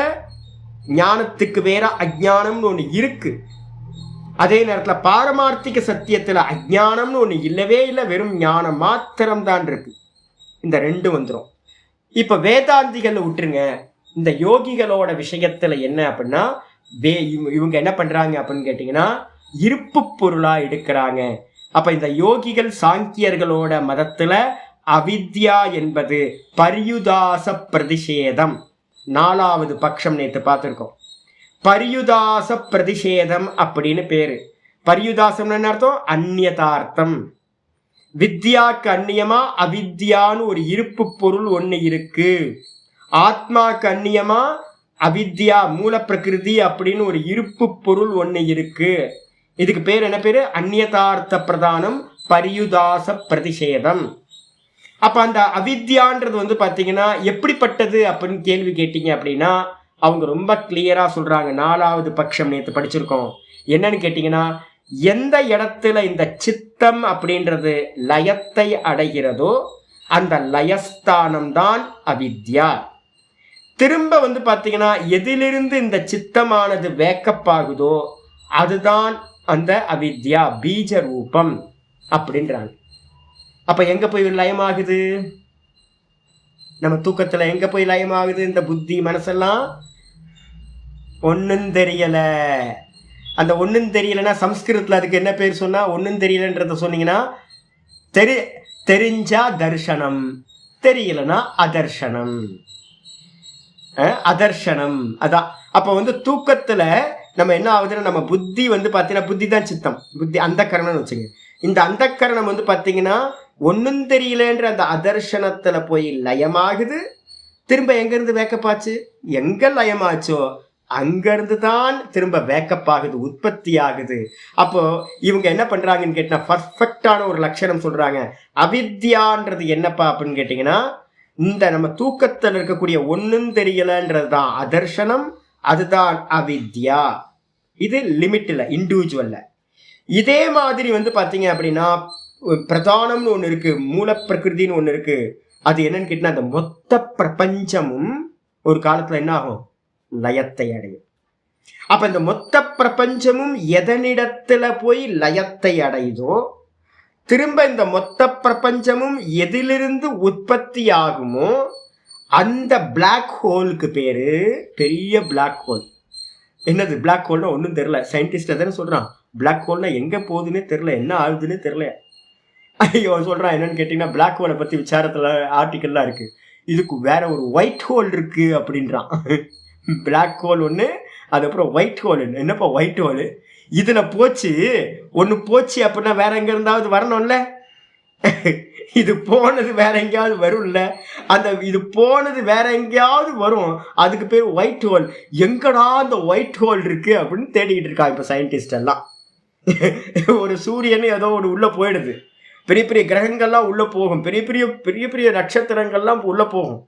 ஞானத்துக்கு வேற அஜ்ஞானம்னு ஒண்ணு இருக்கு. அதே நேரத்துல பாரமார்த்திக சத்தியத்துல அஜ்ஞானம்னு ஒண்ணு இல்லவே இல்லை, வெறும் ஞானம் மாத்திரம்தான் இருக்கு. இந்த ரெண்டு வந்துடும். இப்ப வேதாந்திகள் விட்டுருங்க. இந்த யோகிகளோட விஷயத்துல என்ன அப்படின்னா இவங்க என்ன பண்றாங்க அப்படின்னு கேட்டீங்கன்னா இருப்பு பொருளா எடுக்கிறாங்க. அப்ப இந்த யோகிகள் சாங்கியர்களோட மதத்துல அவித்யா என்பது பரியுதாச பிரதிஷேதம். 4வது பட்சம் நேற்று பார்த்துருக்கோம். பரியுதாச பிரதிஷேதம் அப்படின்னு பேரு. பரியுதாசம் என்ன அர்த்தம்? அந்நியதார்த்தம். வித்யாக்கு அந்நியமா அவித்யான்னு ஒரு இருப்பு பொருள் ஒண்ணு இருக்கு. ஆத்மாக்கு அந்நியமா அவித்யா மூல பிரகிருதி அப்படின்னு ஒரு இருப்பு பொருள் ஒண்ணு இருக்கு. இதுக்கு பேர் என்ன பேரு? அந்நியதார்த்த பிரதானம், பரியுதாச பிரதிஷேதம். அப்ப அந்த அவித்யான்றது வந்து பாத்தீங்கன்னா எப்படிப்பட்டது அப்படின்னு கேள்வி கேட்டீங்க அப்படின்னா அவங்க ரொம்ப கிளியரா சொல்றாங்க. 4வது பட்சம் நேற்று படிச்சிருக்கோம். என்னன்னு கேட்டீங்கன்னா எந்த இடத்துல இந்த சித்தம் அப்படின்றது லயத்தை அடைகிறதோ அந்த லயஸ்தானம் தான் அவித்யா. திரும்ப வந்து பாத்தீங்கன்னா எதிலிருந்து இந்த சித்தமானது வேக்கப் ஆகுதோ அதுதான் அந்த அவித்யா, பீஜ ரூபம் அப்படின்றாங்க. அப்ப எங்க போய் லயமாகுது? நம்ம தூக்கத்துல எங்க போய் லயமாகுது? இந்த புத்தி மனசெல்லாம் ஒன்னும் தெரியல. அந்த ஒன்னும் தெரியலன்னா சம்ஸ்கிருதத்துல அதுக்கு என்ன பேர் சொன்னா? ஒன்னும் தெரியலன்றத சொன்னீங்கன்னா தெரிஞ்சா தர்ஷனம், தெரியலனா அதர்ஷனம். அதர்ஷனம் அதான். அப்ப வந்து தூக்கத்துல நம்ம என்ன ஆகுதுன்னா நம்ம புத்தி வந்து பாத்தீங்கன்னா புத்தி தான் சித்தம், புத்தி அந்த கரணம்னு வச்சுங்க. இந்த அந்த கரணம் வந்து பாத்தீங்கன்னா ஒன்னும் தெரியலன்ற அந்த அதர்ஷனத்துல போய் லயமாகுது. திரும்ப எங்க இருந்து வேக்கப் ஆச்சு? எங்க லயமாச்சோ அங்கிருந்து தான் திரும்ப வேக்கப் ஆகுது, உற்பத்தி ஆகுது. அப்போ இவங்க என்ன பண்றாங்கன்னு கேட்டா பர்ஃபெக்டான ஒரு லட்சணம் சொல்றாங்க. அவித்யான்றது என்னப்பா அப்படின்னு கேட்டீங்கன்னா இந்த நம்ம தூக்கத்தில் இருக்கக்கூடிய ஒன்னும் தெரியலன்றது தான் அதர்ஷனம், அதுதான் அவித்யா. இது லிமிட்ல, இண்டிவிஜுவல்ல. இதே மாதிரி வந்து பாத்தீங்க அப்படின்னா பிரதானம்னு ஒண்ணு இருக்கு, மூல பிரகிருதின்னு ஒண்ணு இருக்கு. அது என்னன்னு கேட்டீங்கன்னா அந்த மொத்த பிரபஞ்சமும் ஒரு காலத்துல என்ன ஆகும்? லயத்தை அடையும். அப்ப இந்த மொத்த பிரபஞ்சமும் எதனிடத்துல போய் லயத்தை அடையுதோ திரும்ப இந்த மொத்த பிரபஞ்சமும் எதிலிருந்து உற்பத்தி ஆகுமோ அந்த பிளாக் ஹோலுக்கு பேரு பெரிய பிளாக் ஹோல். என்னது பிளாக் ஹோல்னா? ஒன்றும் தெரியல. சயின்டிஸ்ட் தானே சொல்றான் பிளாக் ஹோல்னா எங்க போகுதுன்னே தெரியல, என்ன ஆகுதுன்னு தெரியல. ஐயோ சொல்றான் என்னன்னு கேட்டீங்கன்னா பிளாக் ஹோலை பத்தி விசாரத்துல ஆர்டிக்கல்லாம் இருக்கு. இதுக்கு வேற ஒரு ஒயிட் ஹோல் இருக்கு அப்படின்றான். பிளாக் ஹோல் ஒன்று, அதுக்கப்புறம் ஒயிட் ஹோல். என்னப்பா ஒயிட் ஹோலு? இதுல போச்சு ஒண்ணு போச்சு அப்படின்னா வேற எங்க இருந்தாவது வரணும்ல. இது போனது வேற எங்கேயாவது வரும்ல. அந்த இது போனது வேற எங்கேயாவது வரும். அதுக்கு பேர் ஒயிட் ஹோல். எங்கடா அந்த ஒயிட் ஹோல் இருக்கு அப்படின்னு தேடிக்கிட்டு இருக்கா இப்ப சயின்டிஸ்ட் எல்லாம். ஒரு சூரியன் ஏதோ ஒரு உள்ள போயிடுது, பெரிய பெரிய கிரகங்கள்லாம் உள்ள போகும், பெரிய பெரிய பெரிய பெரிய நட்சத்திரங்கள்லாம் உள்ள போகும்.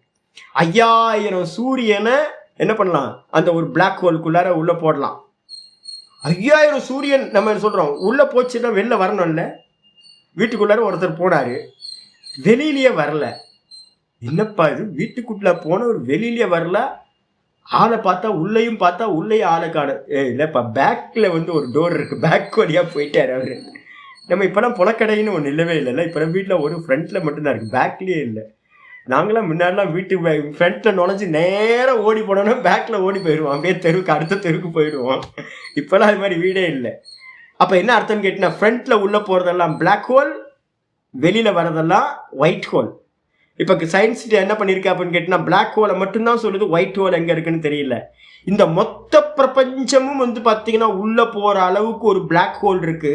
5000 சூரியனை என்ன பண்ணலாம், அந்த ஒரு பிளாக் ஹோலுக்குள்ளார உள்ள போடலாம். 5000 சூரியன் நம்ம சொல்றோம் உள்ள போச்சுன்னா வெளில வரணும்ல. வீட்டுக்குள்ளார ஒருத்தர் போனாரு, வெளியிலேயே வரல. என்னப்பா இது, வீட்டுக்குள்ள போன ஒரு வெளியிலேயே வரல, ஆளை பார்த்தா உள்ளேயும் பார்த்தா உள்ளேயே ஆளை காணும். இல்லப்பா பேக்ல வந்து ஒரு டோர் இருக்கு, பேக் வழியா போயிட்டாரு அவரு. நம்ம இப்பெல்லாம் புலக்கடைன்னு ஒன்று இல்லவே இல்லைல்ல. இப்பெல்லாம் வீட்டில் ஒரு ஃப்ரண்ட்ல மட்டும்தான் இருக்கு, பேக்லயே இல்லை. நாங்களாம் முன்னாடிலாம் வீட்டு ஃப்ரண்ட்ல நுழைஞ்சு நேராக ஓடி போனோம்னா பேக்ல ஓடி போயிடுவோம், அப்படியே தெருவுக்கு அடுத்த தெருவுக்கு போயிடுவோம். இப்பெல்லாம் அது மாதிரி வீடே இல்லை. அப்போ என்ன அர்த்தம்னு கேட்டீங்கன்னா, ஃப்ரண்ட்ல உள்ள போறதெல்லாம் பிளாக் ஹோல், வெளியில வரதெல்லாம் ஒயிட் ஹோல். இப்போ சயின்ஸ் என்ன பண்ணியிருக்கு அப்படின்னு கேட்டீங்கன்னா, பிளாக் ஹோலை மட்டும்தான் சொல்லுது, ஒயிட் ஹோல் எங்கே இருக்குன்னு தெரியல. இந்த மொத்த பிரபஞ்சமும் வந்து பார்த்தீங்கன்னா உள்ள போற அளவுக்கு ஒரு பிளாக் ஹோல் இருக்கு.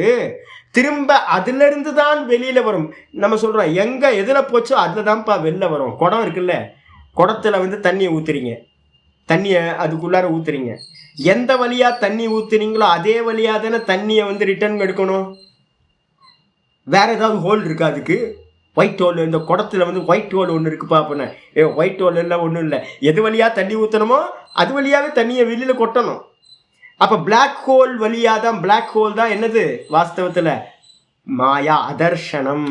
திரும்ப அதுல இருந்து தான் வெளியில வரும். நம்ம சொல்றோம் எங்க எதுல போச்சோ அதுல தான்ப்பா வெளில வரும். குடம் இருக்குல்ல, குடத்துல வந்து தண்ணியை ஊத்துறீங்க, தண்ணியை அதுக்குள்ளார ஊத்துறீங்க. எந்த வழியா தண்ணி ஊத்துறீங்களோ அதே வழியா தானே தண்ணியை வந்து ரிட்டர்ன் எடுக்கணும். வேற ஏதாவது ஹோல் இருக்கா அதுக்கு? ஒயிட் ஹோல், இந்த குடத்துல வந்து ஒயிட் ஹோல் ஒன்று இருக்குப்பா அப்படின்னா, ஒயிட் ஹோல் எல்லாம் ஒன்றும் இல்லை. எது வழியா தண்ணி ஊற்றணுமோ அது வழியாவே தண்ணியை வெளியில கொட்டணும். அப்ப பிளாக் ஹோல் வழியா தான், பிளாக் ஹோல் தான் என்னது வாஸ்தவத்துல மாயா, அதர்ஷனம்.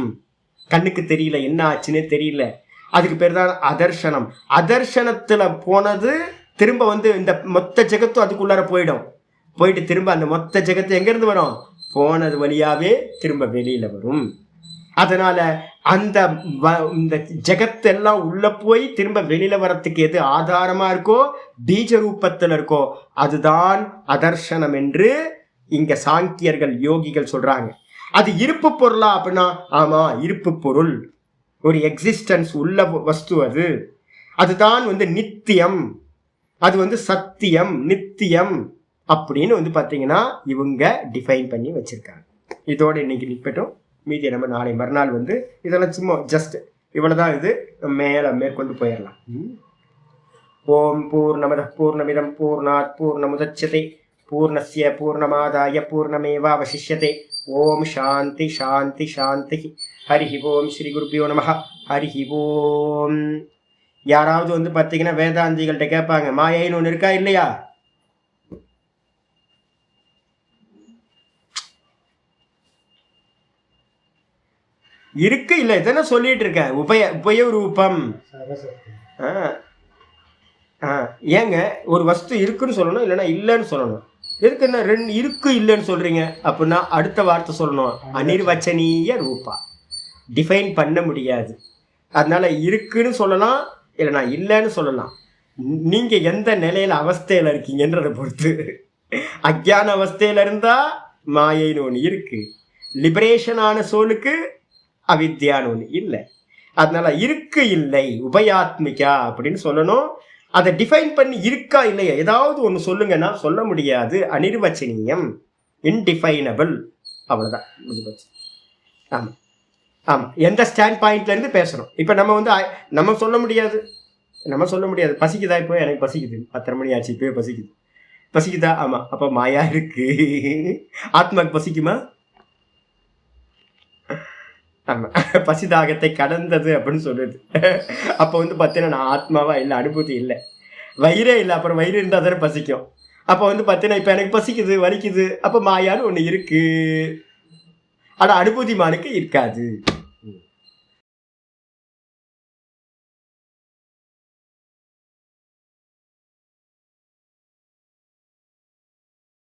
கண்ணுக்கு தெரியல, என்ன ஆச்சுன்னே தெரியல, அதுக்கு பேர் தான் அதர்ஷனம். அதர்ஷனத்துல போனது திரும்ப வந்து இந்த மொத்த ஜெகத்தும் அதுக்குள்ளார போயிடும். போயிட்டு திரும்ப அந்த மொத்த ஜெகத்து எங்க இருந்து வரும், போனது வழியாவே திரும்ப வெளியில வரும். அதனால அந்த இந்த ஜெகத்தெல்லாம் உள்ள போய் திரும்ப வெளியில வரத்துக்கு எது ஆதாரமா இருக்கோ, பீஜ ரூபத்தில் இருக்கோ, அதுதான் அதர்ஷனம் என்று இங்க சாங்கியர்கள் யோகிகள் சொல்றாங்க. அது இருப்பு பொருளா அப்படின்னா, ஆமா இருப்பு பொருள், ஒரு எக்ஸிஸ்டன்ஸ் உள்ள வஸ்து. அதுதான் வந்து நித்தியம், அது வந்து சத்தியம், நித்தியம் அப்படின்னு வந்து பார்த்தீங்கன்னா இவங்க டிஃபைன் பண்ணி வச்சிருக்காங்க. இதோட இன்னைக்கு நிற்பட்டும். மீதி நம்ம நாளை மறுநாள் வந்து இதெல்லாம் சும்மா ஜஸ்ட் இவ்வளவுதான். இது மேற்கொண்டு போயிடலாம். ஓம் பூர்ணமத பூர்ணமிதம் பூர்ணாத் பூர்ணமுதச்யதே பூர்ணஸ்ய பூர்ணமாதாய பூர்ணமேவாவசிஷ்யதே. ஓம் சாந்தி சாந்தி சாந்தி. ஹரிஹி ஓம். ஸ்ரீ குருபியோ நமஹ. ஹரிஹி ஓம். யாராவது வந்து பார்த்தீங்கன்னா வேதாந்திகள்கிட்ட கேட்பாங்க, மாயைன்னு ஒன்று இருக்கா இல்லையா? இருக்கு இல்லை, இதானே சொல்லிட்டு இருக்கேன். உபய ரூபம். ஏங்க ஒரு வஸ்து இருக்குன்னு சொல்லணும், இல்லைன்னா இல்லைன்னு சொல்லணும். எதுக்கு என்ன ரெண்டு இருக்கு இல்லைன்னு சொல்றீங்க அப்படின்னா அடுத்த வார்த்தை சொல்லணும், அனிர்வச்சனீய ரூபா. டிஃபைன் பண்ண முடியாது. அதனால இருக்குன்னு சொல்லலாம், இல்லைனா இல்லைன்னு சொல்லலாம். நீங்க எந்த நிலையில அவஸ்தையில இருக்கீங்கன்றதை பொறுத்து. அஜ்ஞான அவஸ்தையில இருந்தா மாயைன்னு ஒன்று இருக்கு, லிபரேஷன் ஆன சோலுக்கு அவித்யான்னு ஒன்று இல்லை. அதனால இருக்கு இல்லை உபயாத்மிகா அப்படின்னு சொல்லணும். அதை டிஃபைன் பண்ணி இருக்கா இல்லையா ஏதாவது ஒன்று சொல்லுங்கன்னா சொல்ல முடியாது. அனிர்வச்சனீயம், இன்டிஃபைனபிள், அவ்வளோதான். ஆமாம் ஆமாம். எந்த ஸ்டாண்ட் பாயிண்ட்ல இருந்து பேசணும். இப்போ நம்ம வந்து நம்ம சொல்ல முடியாது. பசிக்குதா? இப்போ எனக்கு பசிக்குது, 10:30 மணி ஆச்சு, இப்போயே பசிக்குதா? ஆமாம். அப்போ மாயா இருக்கு. ஆத்மாக்கு பசிக்குமா? ஆமாம். பசிதாகத்தை கடந்தது அப்படின்னு சொல்லுது. அப்போ வந்து பார்த்தீங்கன்னா நான் ஆத்மாவா இல்லை, அனுபூதி இல்லை, வயிறே இல்லை. அப்புறம் வயிறு இருந்தால் தானே பசிக்கும். அப்போ வந்து பார்த்தீங்கன்னா இப்போ எனக்கு பசிக்குது, வலிக்குது, அப்போ மாயான்னு ஒன்று இருக்கு. ஆனால் அனுபூதி மானுக்கு இருக்காது.